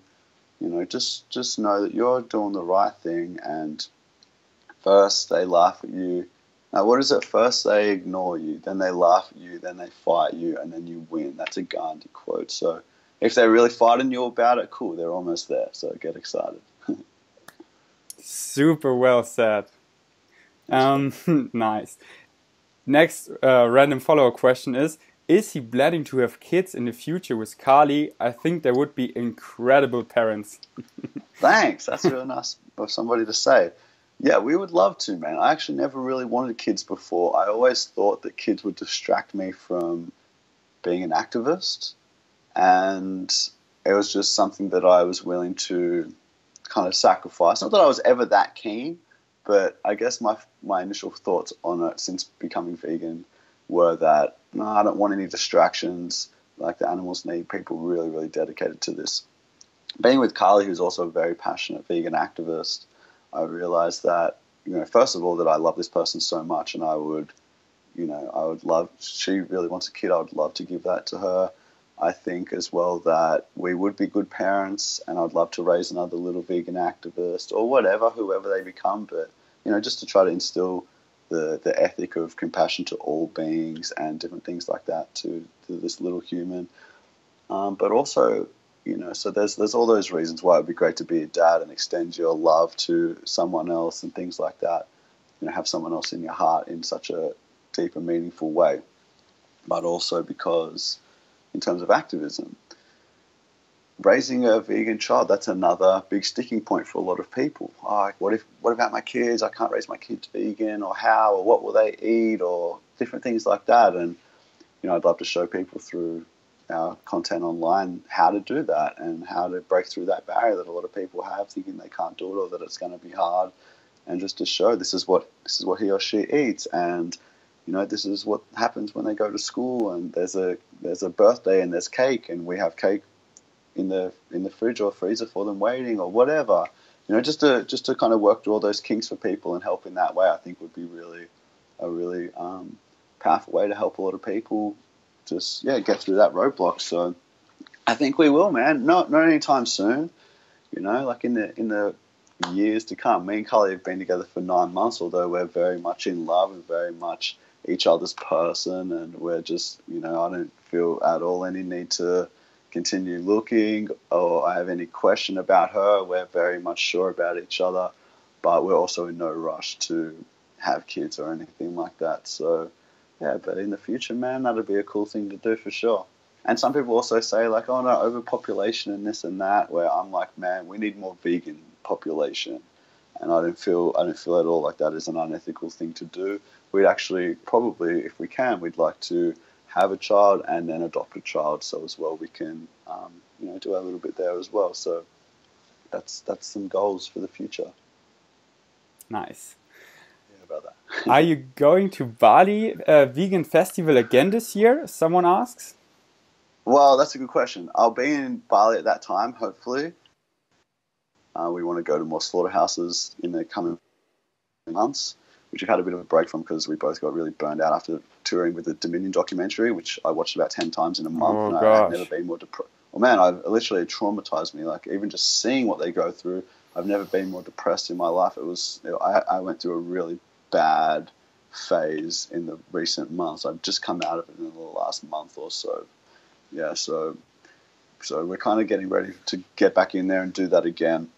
Just know that you're doing the right thing. And first they laugh at you. Now, what is it? First they ignore you, then they laugh at you, then they fight you, and then you win. That's a Gandhi quote. So if they're really fighting you about it, cool, they're almost there. So get excited. Super well said. Nice. Next random follow-up question is he planning to have kids in the future with Carly? I think they would be incredible parents. Thanks. That's really nice of somebody to say. Yeah, we would love to, man. I actually never really wanted kids before. I always thought that kids would distract me from being an activist. And it was just something that I was willing to kind of sacrifice. Not that I was ever that keen, but I guess my initial thoughts on it since becoming vegan were that, no, I don't want any distractions. Like, the animals need people really, really dedicated to this. Being with Carly, who's also a very passionate vegan activist, I realized that, first of all, that I love this person so much, and I would love, she really wants a kid, I would love to give that to her. I think as well that we would be good parents, and I'd love to raise another little vegan activist or whatever, whoever they become, but, just to try to instill the ethic of compassion to all beings and different things like that to this little human. But also, so there's all those reasons why it would be great to be a dad and extend your love to someone else and things like that. Have someone else in your heart in such a deep and meaningful way. But also because, in terms of activism, raising a vegan child, that's another big sticking point for a lot of people. Like, what about my kids? I can't raise my kids vegan, or how, or what will they eat, or different things like that. And, I'd love to show people through our content online how to do that and how to break through that barrier that a lot of people have, thinking they can't do it or that it's going to be hard, and just to show this is what he or she eats, and this is what happens when they go to school, and there's a birthday and there's cake, and we have cake in the fridge or freezer for them waiting, or whatever. Just to kind of work through all those kinks for people and help in that way, I think would be a really powerful way to help a lot of people just get through that roadblock. So I think we will, man. Not anytime soon. Like in the years to come. Me and Carly have been together for 9 months, although we're very much in love and very much each other's person, and we're just, I don't feel at all any need to continue looking, or I have any question about her. We're very much sure about each other, but we're also in no rush to have kids or anything like that. So but in the future, man, that'd be a cool thing to do for sure. And some people also say, like, oh no, overpopulation and this and that, where I'm like, man, we need more vegan population. And I don't feel at all like that is an unethical thing to do. We'd actually probably, if we can, we'd like to have a child and then adopt a child, so as well we can do a little bit there as well. So that's some goals for the future. Nice. about that. Are you going to Bali vegan festival again this year? Someone asks. Well, that's a good question. I'll be in Bali at that time, hopefully. We want to go to more slaughterhouses in the coming months, which we've had a bit of a break from because we both got really burned out after touring with the Dominion documentary, which I watched about 10 times in a month. Oh, and gosh. I've never been more depressed. Well, man, I've literally traumatized me. Like, even just seeing what they go through, I've never been more depressed in my life. It was, I went through a really bad phase in the recent months. I've just come out of it in the last month or so. Yeah, so we're kind of getting ready to get back in there and do that again.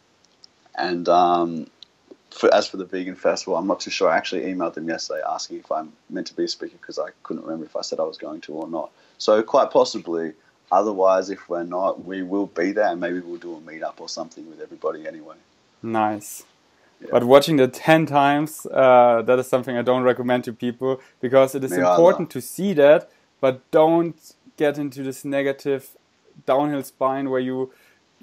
And as for the vegan festival, I'm not too sure. I actually emailed them yesterday asking if I'm meant to be a speaker because I couldn't remember if I said I was going to or not. So quite possibly. Otherwise, if we're not, we will be there and maybe we'll do a meetup or something with everybody anyway. Nice. Yeah. But watching the 10 times, that is something I don't recommend to people because it is important to see that, but don't get into this negative downhill spine where you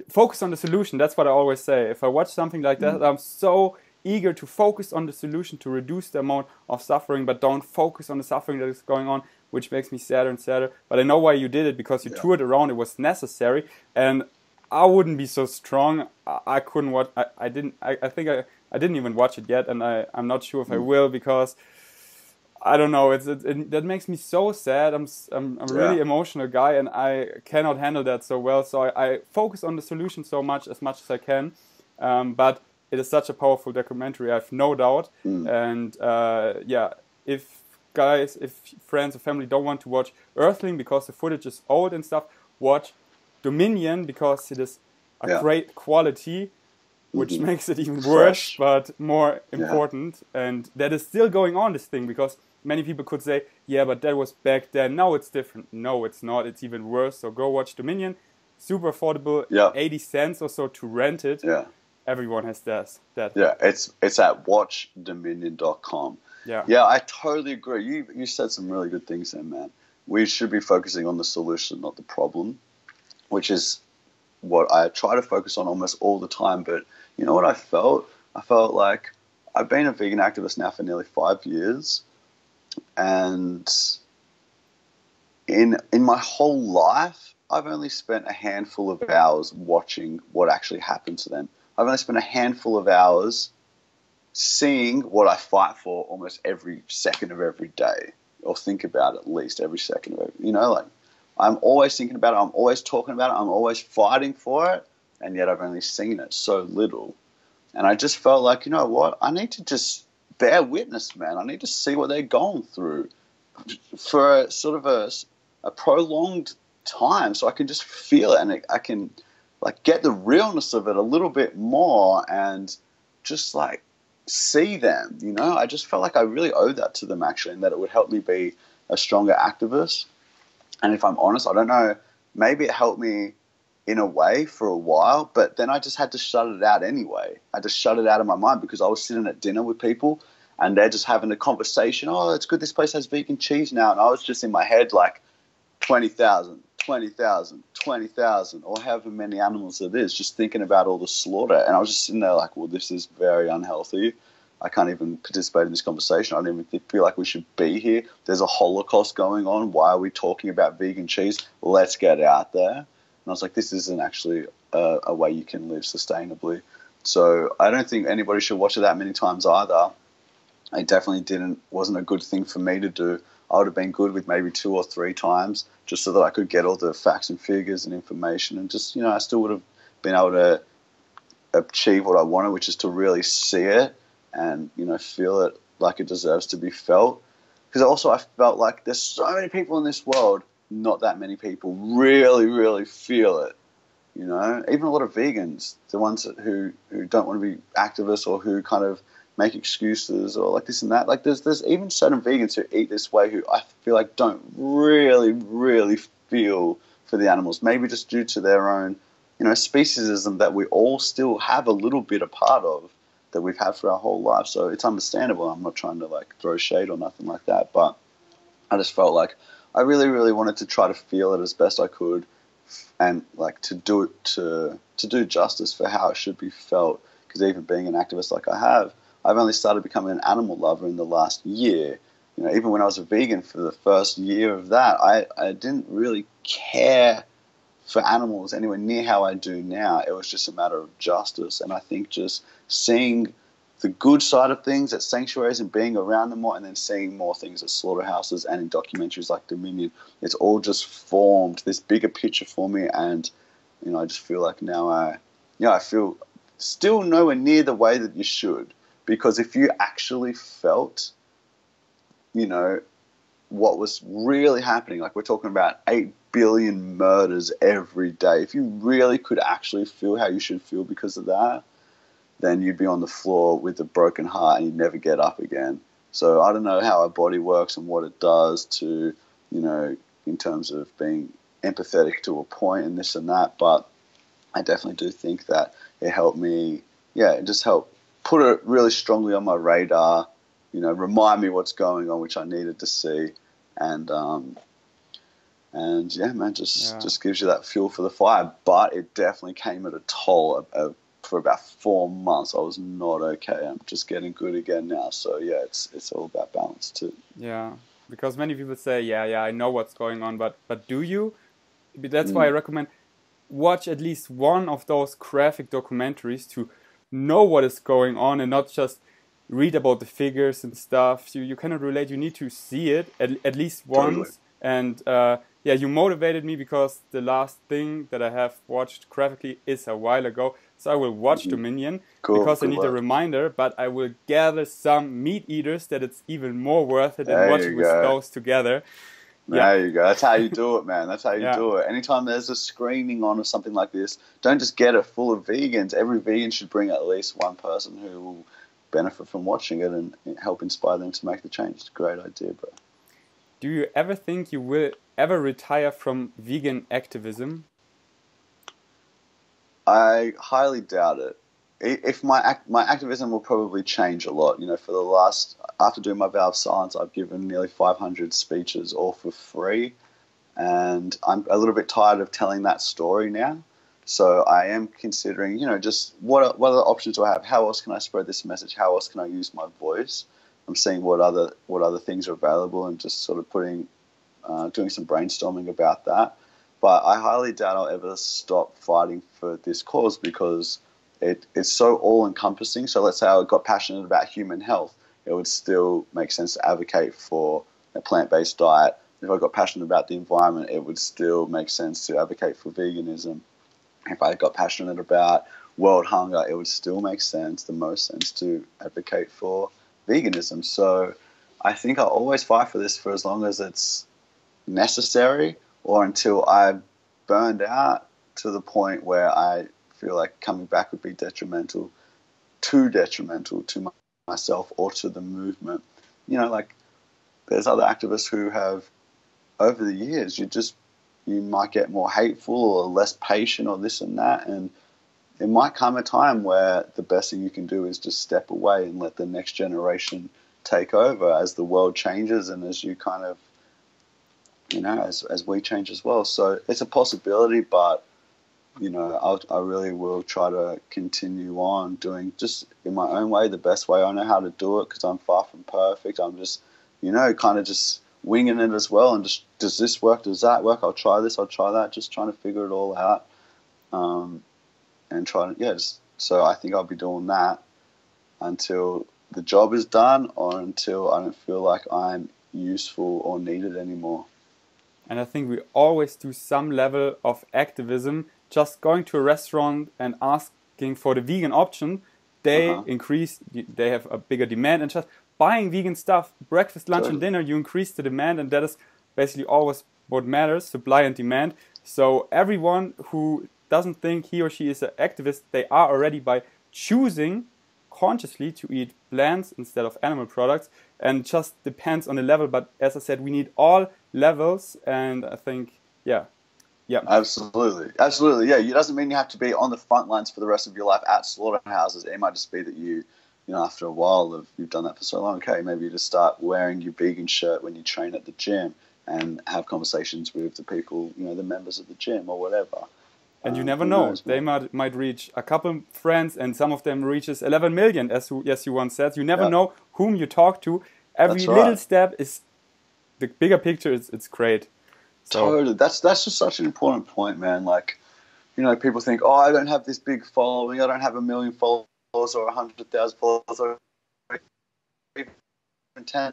focus on the solution. That's what I always say. If I watch something like that, I'm so eager to focus on the solution to reduce the amount of suffering, but don't focus on the suffering that is going on, which makes me sadder and sadder. But I know why you did it, because you toured around. It was necessary, and I wouldn't be so strong. I couldn't watch. I didn't. I think I didn't even watch it yet, and I'm not sure if I will, because I don't know. That makes me so sad. I'm a really emotional guy, and I cannot handle that so well. So I focus on the solution as much as I can. But it is such a powerful documentary, I have no doubt. And if friends or family don't want to watch Earthling because the footage is old and stuff, watch Dominion because it is a great quality, which makes it even worse, but more important. And that is still going on, this thing, because many people could say, yeah, but that was back then, now it's different. No, it's not, it's even worse. So go watch Dominion, super affordable, 80 cents or so to rent it. Everyone has that. Yeah, it's at watchdominion.com. Yeah, I totally agree. You said some really good things there, man. We should be focusing on the solution, not the problem, which is what I try to focus on almost all the time. But you know what I felt? I felt like I've been a vegan activist now for nearly 5 years, and in my whole life, I've only spent a handful of hours watching what actually happened to them. I've only spent a handful of hours seeing what I fight for almost every second of every day, or think about at least every second of every, like I'm always thinking about it, I'm always talking about it, I'm always fighting for it, and yet I've only seen it so little. And I just felt like, you know what, I need to just bear witness, man. I need to see what they're going through for a sort of a prolonged time, so I can just feel it, and I can like get the realness of it a little bit more, and just like see them, I just felt like I really owed that to them, actually, and that it would help me be a stronger activist. And if I'm honest, I don't know, maybe it helped me in a way for a while, but then I just had to shut it out anyway. I just shut it out of my mind because I was sitting at dinner with people and they're just having a conversation. Oh, it's good, this place has vegan cheese now. And I was just in my head like 20,000, 20,000, 20,000, or however many animals it is, just thinking about all the slaughter. And I was just sitting there like, well, this is very unhealthy. I can't even participate in this conversation. I don't even feel like we should be here. There's a Holocaust going on. Why are we talking about vegan cheese? Let's get out there. And I was like, this isn't actually a way you can live sustainably. So I don't think anybody should watch it that many times either. It definitely wasn't a good thing for me to do. I would have been good with maybe 2 or 3 times, just so that I could get all the facts and figures and information, and just, I still would have been able to achieve what I wanted, which is to really see it and, feel it like it deserves to be felt. Because also I felt like there's so many people in this world, not that many people really, really feel it. Even a lot of vegans, the ones who don't want to be activists, or who kind of make excuses, or like this and that. Like there's even certain vegans who eat this way who I feel like don't really, really feel for the animals. Maybe just due to their own, speciesism that we all still have a little bit a part of, that we've had for our whole life. So it's understandable. I'm not trying to like throw shade or nothing like that, but I just felt like I really, really wanted to try to feel it as best I could, and like to do justice for how it should be felt. Because even being an activist like I have, I've only started becoming an animal lover in the last year. You know, even when I was a vegan for the first year of that, I didn't really care for animals anywhere near how I do now. It was just a matter of justice. And I think just seeing the good side of things at sanctuaries and being around them more, and then seeing more things at slaughterhouses and in documentaries like Dominion, it's all just formed this bigger picture for me. And, you know, I just feel like now I feel still nowhere near the way that you should. Because if you actually felt, you know, what was really happening, like we're talking about 8 billion murders every day, if you really could actually feel how you should feel because of that, then you'd be on the floor with a broken heart and you'd never get up again. So I don't know how our body works and what it does to, you know, in terms of being empathetic to a point and this and that, but I definitely do think that it helped me, it just helped put it really strongly on my radar, you know, remind me what's going on, which I needed to see. And yeah, man, just gives you that fuel for the fire. But it definitely came at a toll. For about 4 months, I was not okay. I'm just getting good again now. So yeah, it's all about balance too. Yeah, because many people say, yeah, I know what's going on, but do you? That's why I recommend watch at least one of those graphic documentaries to know what is going on and not just read about the figures and stuff. You cannot relate. You need to see it at least once. Totally. And you motivated me because the last thing that I have watched graphically is a while ago. So I will watch Dominion because I need a reminder, but I will gather some meat eaters that it's even more worth it and watch it with those together. There you go. That's how you do it, man. That's how you do it. Anytime there's a screening on or something like this, don't just get it full of vegans. Every vegan should bring at least one person who will benefit from watching it and help inspire them to make the change. It's a great idea, bro. Do you ever think you will ever retire from vegan activism? I highly doubt it. If my activism will probably change a lot. You know, after doing my vow of silence, I've given nearly 500 speeches, all for free, and I'm a little bit tired of telling that story now. So I am considering, you know, just what other options do I have? How else can I spread this message? How else can I use my voice? I'm seeing what other things are available and just sort of doing some brainstorming about that. But I highly doubt I'll ever stop fighting for this cause because it's so all-encompassing. So let's say I got passionate about human health, it would still make sense to advocate for a plant-based diet. If I got passionate about the environment, it would still make sense to advocate for veganism. If I got passionate about world hunger, it would still make the most sense to advocate for veganism. So I think I'll always fight for this for as long as it's necessary or until I've burned out to the point where I feel like coming back would be detrimental to myself or to the movement. You know, like there's other activists who have, over the years, you might get more hateful or less patient or this and that, and it might come a time where the best thing you can do is just step away and let the next generation take over as the world changes and as you kind of, you know, as we change as well. So it's a possibility, but, you know, I really will try to continue on doing just in my own way, the best way I know how to do it, because I'm far from perfect. I'm just, you know, kind of just winging it as well, and just, does this work, does that work, I'll try this, I'll try that, just trying to figure it all out, and trying to, so I think I'll be doing that until the job is done or until I don't feel like I'm useful or needed anymore. And I think we always do some level of activism. Just going to a restaurant and asking for the vegan option, they they have a bigger demand, and just buying vegan stuff, breakfast, lunch and dinner, you increase the demand, and that is basically always what matters, supply and demand. So everyone who doesn't think he or she is an activist, they are already by choosing consciously to eat plants instead of animal products, and just depends on the level. But as I said, we need all levels, and I think, yeah. Absolutely. Yeah, it doesn't mean you have to be on the front lines for the rest of your life at slaughterhouses. It might just be that you know, after a while you've done that for so long, okay, maybe you just start wearing your vegan shirt when you train at the gym and have conversations with the people, you know, the members of the gym or whatever. And you never who know. knows, They man. might reach a couple friends, and some of them reaches 11 million, as you once said. You never Yeah. know whom you talk to. Every That's little right. step is the bigger picture. It's great. So Totally. That's just such an important point, man. Like, you know, people think, oh, I don't have this big following. I don't have 1 million followers or 100,000 followers or even 10.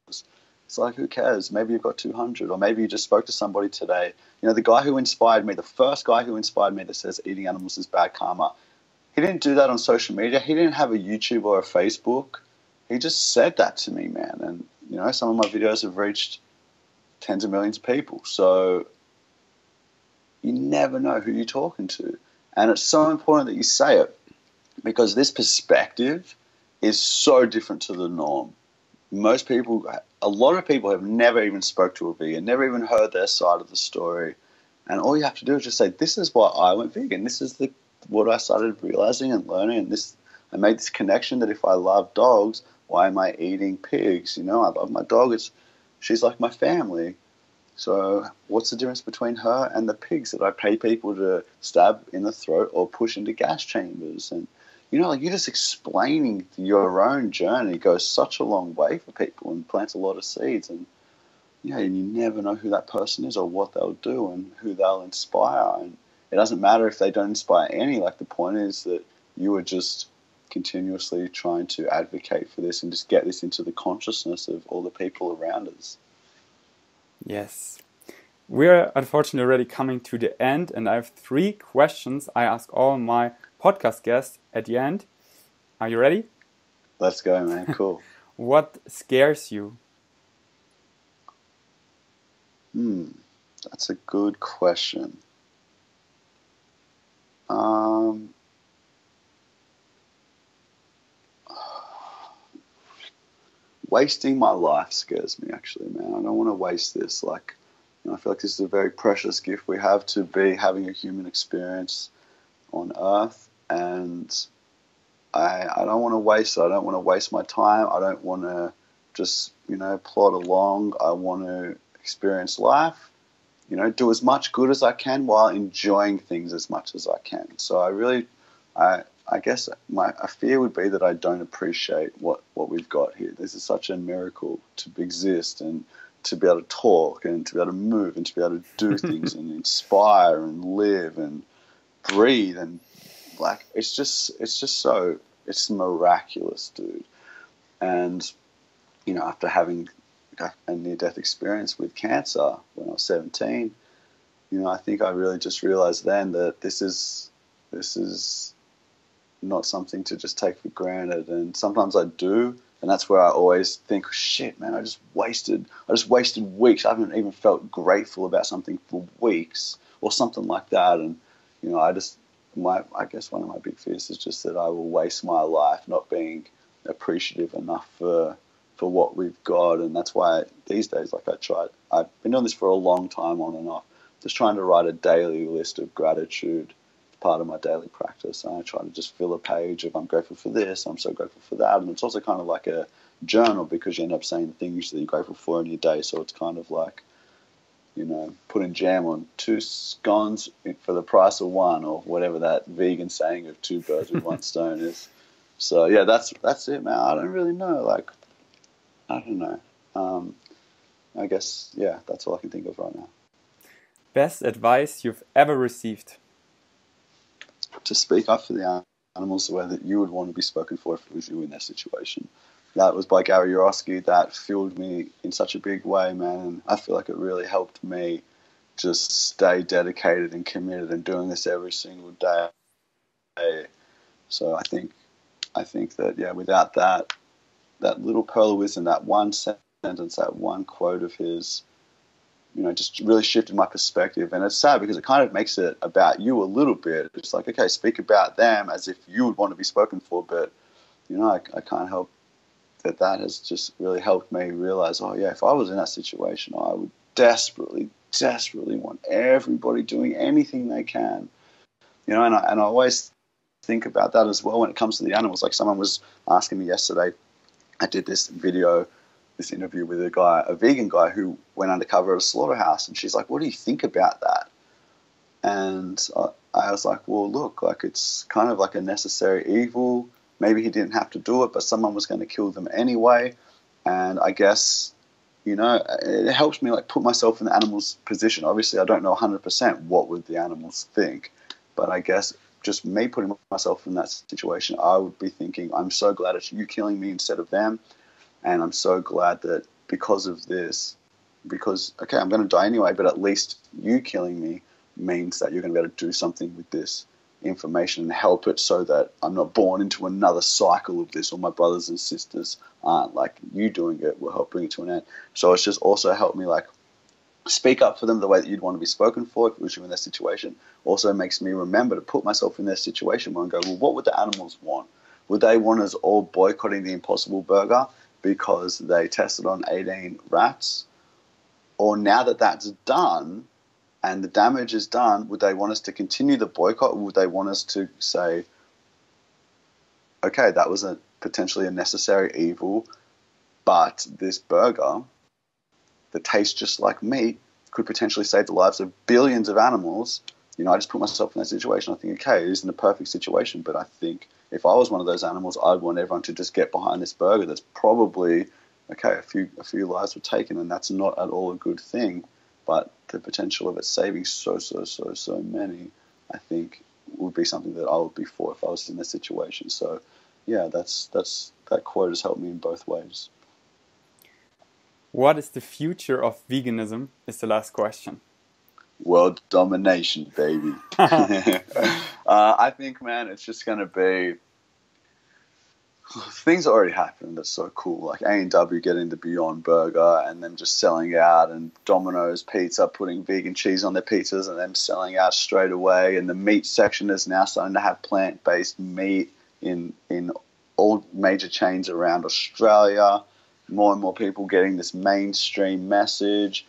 It's like, who cares? Maybe you've got 200, or maybe you just spoke to somebody today. You know, the guy who inspired me, the first guy who inspired me that says eating animals is bad karma, he didn't do that on social media. He didn't have a YouTube or a Facebook. He just said that to me, man. And, you know, some of my videos have reached tens of millions of people. So you never know who you're talking to. And it's so important that you say it, because this perspective is so different to the norm. Most people, a lot of people have never even spoke to a vegan, never even heard their side of the story. And all you have to do is just say, this is why I went vegan. This is what I started realizing and learning. And I made this connection that if I love dogs, why am I eating pigs? You know, I love my dog. She's like my family. So what's the difference between her and the pigs that I pay people to stab in the throat or push into gas chambers? And, you know, like, you're just explaining your own journey goes such a long way for people and plants a lot of seeds. And, yeah, and you never know who that person is or what they'll do and who they'll inspire. And it doesn't matter if they don't inspire any. Like, the point is that you are just continuously trying to advocate for this and just get this into the consciousness of all the people around us. yes. We're unfortunately already coming to the end, and I have 3 questions I ask all my podcast guests at the end. Are you ready? Let's go, man. Cool. What scares you? That's a good question. Wasting my life scares me, actually, man. I don't want to waste this. Like, you know, I feel like this is a very precious gift we have to be having a human experience on Earth, and I don't want to waste it. I don't want to waste my time. I don't want to just, you know, plod along. I want to experience life, you know, do as much good as I can while enjoying things as much as I can. So I guess a fear would be that I don't appreciate what we've got here. This is such a miracle to exist and to be able to talk and to be able to move and to be able to do things and inspire and live and breathe, and like it's miraculous, dude. And, you know, after having a near-death experience with cancer when I was 17, you know, I think I really just realized then that this is not something to just take for granted. And sometimes I do, and that's where I always think, shit, man, I just wasted weeks. I haven't even felt grateful about something for weeks or something like that. And, you know, I guess one of my big fears is just that I will waste my life not being appreciative enough for what we've got. And that's why these days, like, I've been doing this for a long time on and off, just trying to write a daily list of gratitude, part of my daily practice. And I try to just fill a page of I'm grateful for this, I'm so grateful for that. And it's also kind of like a journal, because you end up saying the things that you're grateful for in your day. So it's kind of like, you know, putting jam on 2 scones for the price of 1, or whatever that vegan saying of 2 birds with 1 stone is. So yeah, that's it, man. I don't really know. Like, I don't know. I guess, yeah, that's all I can think of right now. Best advice you've ever received? To speak up for the animals the way that you would want to be spoken for if it was you in their situation. That was by Gary Yourofsky. That fueled me in such a big way, man. And I feel like it really helped me just stay dedicated and committed and doing this every single day. So I think that, yeah, without that little pearl of wisdom, that one sentence, that one quote of his, you know, just really shifted my perspective. And it's sad because it kind of makes it about you a little bit. It's like, okay, speak about them as if you would want to be spoken for, but, you know, I can't help that has just really helped me realize, oh yeah, if I was in that situation, I would desperately want everybody doing anything they can, you know. And I always think about that as well when it comes to the animals. Like, someone was asking me yesterday, I did this interview with a vegan guy who went undercover at a slaughterhouse, and she's like, what do you think about that? And I was like, well, look, like it's kind of like a necessary evil. Maybe he didn't have to do it, but someone was going to kill them anyway. And I guess, you know, it helps me like put myself in the animal's position. Obviously, I don't know 100% what would the animals think, but I guess just me putting myself in that situation, I would be thinking, I'm so glad it's you killing me instead of them. And I'm so glad that because of this, because, okay, I'm going to die anyway, but at least you killing me means that you're going to be able to do something with this information and help it so that I'm not born into another cycle of this, or my brothers and sisters aren't. Like, you doing it will help bring it to an end. So it's just also helped me like speak up for them the way that you'd want to be spoken for if it was you in their situation. Also makes me remember to put myself in their situation where I go, well, what would the animals want? Would they want us all boycotting the Impossible Burger because they tested on 18 rats? Or now that that's done and the damage is done, would they want us to continue the boycott? Or would they want us to say, okay, that was potentially a necessary evil, but this burger that tastes just like meat could potentially save the lives of billions of animals? You know, I just put myself in that situation. I think, okay, it isn't a perfect situation, but I think if I was one of those animals, I'd want everyone to just get behind this burger that's probably, okay, a few lives were taken, and that's not at all a good thing, but the potential of it saving so many, I think, would be something that I would be for if I was in this situation. So, yeah, that quote has helped me in both ways. What is the future of veganism is the last question. World domination, baby. I think, man, it's just going to be... Things already happened that's so cool, like A&W getting the Beyond Burger and them just selling out, and Domino's Pizza putting vegan cheese on their pizzas and them selling out straight away, and the meat section is now starting to have plant-based meat in all major chains around Australia. More and more people getting this mainstream message.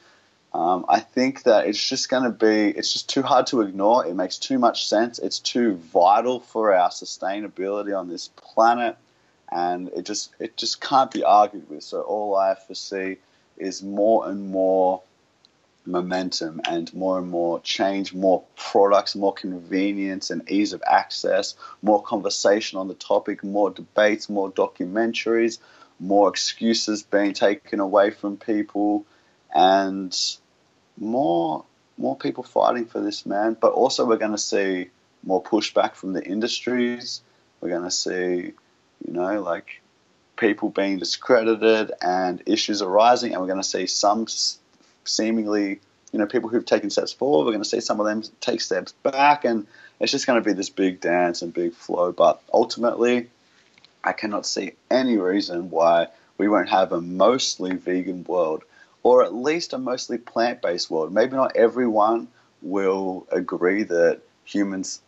I think that it's just too hard to ignore. It makes too much sense. It's too vital for our sustainability on this planet. And it just can't be argued with. So all I foresee is more and more momentum and more change, more products, more convenience and ease of access, more conversation on the topic, more debates, more documentaries, more excuses being taken away from people, and more people fighting for this, man. But also we're going to see more pushback from the industries. We're going to see, you know, like people being discredited and issues arising, and we're going to see some seemingly, you know, people who've taken steps forward. We're going to see some of them take steps back, and it's just going to be this big dance and big flow. But ultimately, I cannot see any reason why we won't have a mostly vegan world, or at least a mostly plant-based world. Maybe not everyone will agree that humans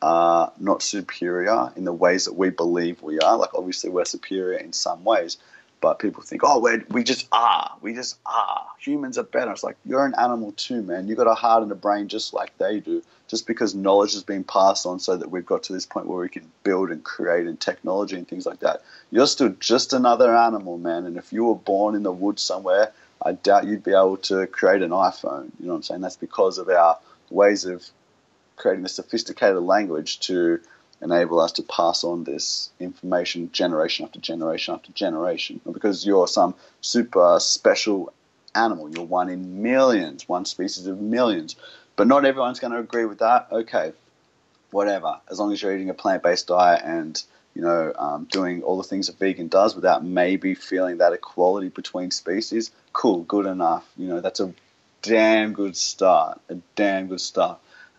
are not superior in the ways that we believe we are. Like, obviously we're superior in some ways, but people think, oh, we just are. Humans are better. It's like, you're an animal too, man. You got a heart and a brain just like they do. Just because knowledge has been passed on so that we've got to this point where we can build and create and technology and things like that, you're still just another animal, man. And if you were born in the woods somewhere, I doubt you'd be able to create an iPhone. You know what I'm saying? That's because of our ways of creating a sophisticated language to enable us to pass on this information generation after generation after generation. Not because you're some super special animal. You're one in millions, one species of millions. But not everyone's going to agree with that. Okay, whatever. As long as you're eating a plant-based diet and, you know, doing all the things a vegan does without maybe feeling that equality between species, cool, good enough. You know, that's a damn good start. And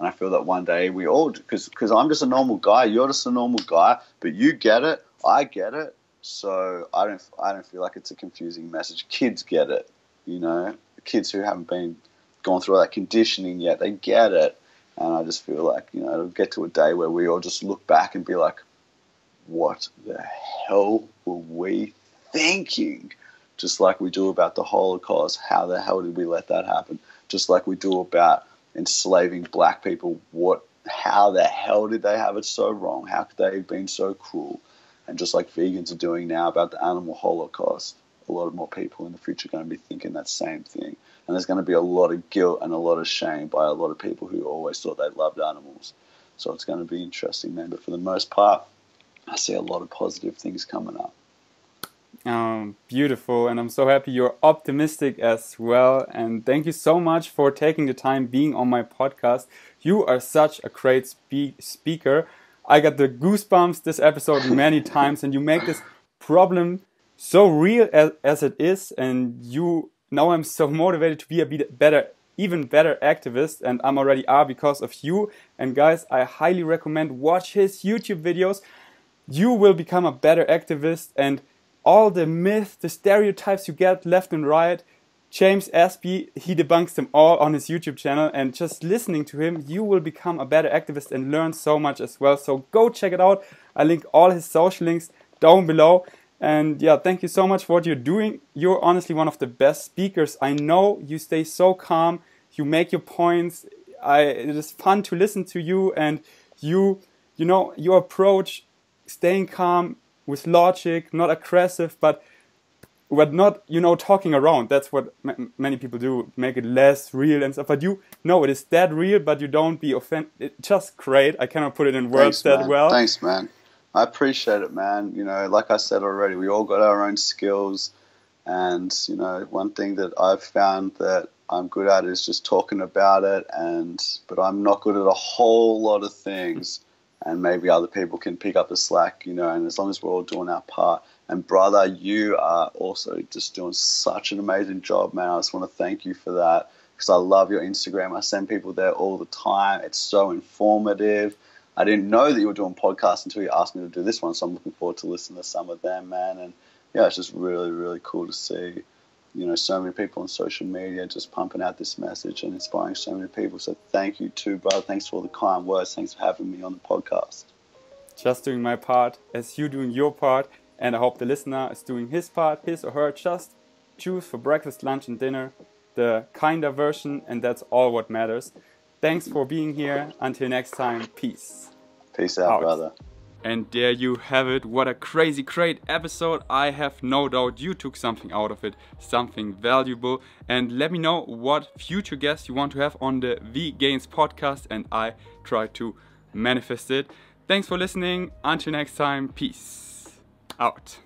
I feel that one day we all, because I'm just a normal guy, you're just a normal guy, but you get it, I get it. So I don't feel like it's a confusing message. Kids get it, you know. Kids who haven't gone through all that conditioning yet, they get it. And I just feel like, you know, it'll get to a day where we all just look back and be like, what the hell were we thinking? Just like we do about the Holocaust. How the hell did we let that happen? Just like we do about enslaving black people. How the hell did they have it so wrong? How could they have been so cruel? And just like vegans are doing now about the animal holocaust, a lot of more people in the future are going to be thinking that same thing. And there's going to be a lot of guilt and a lot of shame by a lot of people who always thought they loved animals. So it's going to be interesting, man. But for the most part, I see a lot of positive things coming up. Beautiful. And I'm so happy you're optimistic as well. And thank you so much for taking the time being on my podcast. You are such a great speaker. I got the goosebumps this episode many times, and you make this problem so real as it is. And now I'm so motivated to be a even better activist, and I'm already because of you. And guys, I highly recommend watch his YouTube videos. You will become a better activist, and all the myths, the stereotypes you get left and right, James Aspey, he debunks them all on his YouTube channel, and just listening to him, you will become a better activist and learn so much as well. So go check it out. I link all his social links down below. And yeah, thank you so much for what you're doing. You're honestly one of the best speakers I know. You stay so calm. You make your points. It is fun to listen to you, and you know, your approach, staying calm with logic, not aggressive, but not, talking around. That's what many people do, make it less real and stuff. But it is that real, but you don't be offended. It's just great. I cannot put it in words that well. Thanks, man. I appreciate it, man. Like I said already, we all got our own skills. And, one thing that I've found that I'm good at is just talking about it. But I'm not good at a whole lot of things. And maybe other people can pick up the slack, and as long as we're all doing our part. And brother, you are also just doing such an amazing job, man. I just want to thank you for that, because I love your Instagram. I send people there all the time. It's so informative. I didn't know that you were doing podcasts until you asked me to do this one, so I'm looking forward to listening to some of them, man. And yeah, it's just really, really cool to see, so many people on social media just pumping out this message and inspiring so many people. So thank you too, brother. Thanks for all the kind words. Thanks for having me on the podcast. Just doing my part as you doing your part, and I hope the listener is doing his part, his or her. Just choose for breakfast, lunch and dinner the kinder version, and that's all what matters. Thanks for being here. Until next time, peace. Peace out, brother. And there you have it. What a crazy, great episode. I have no doubt you took something out of it, something valuable. And let me know what future guests you want to have on the Vegains podcast, and I try to manifest it. Thanks for listening. Until next time, peace out.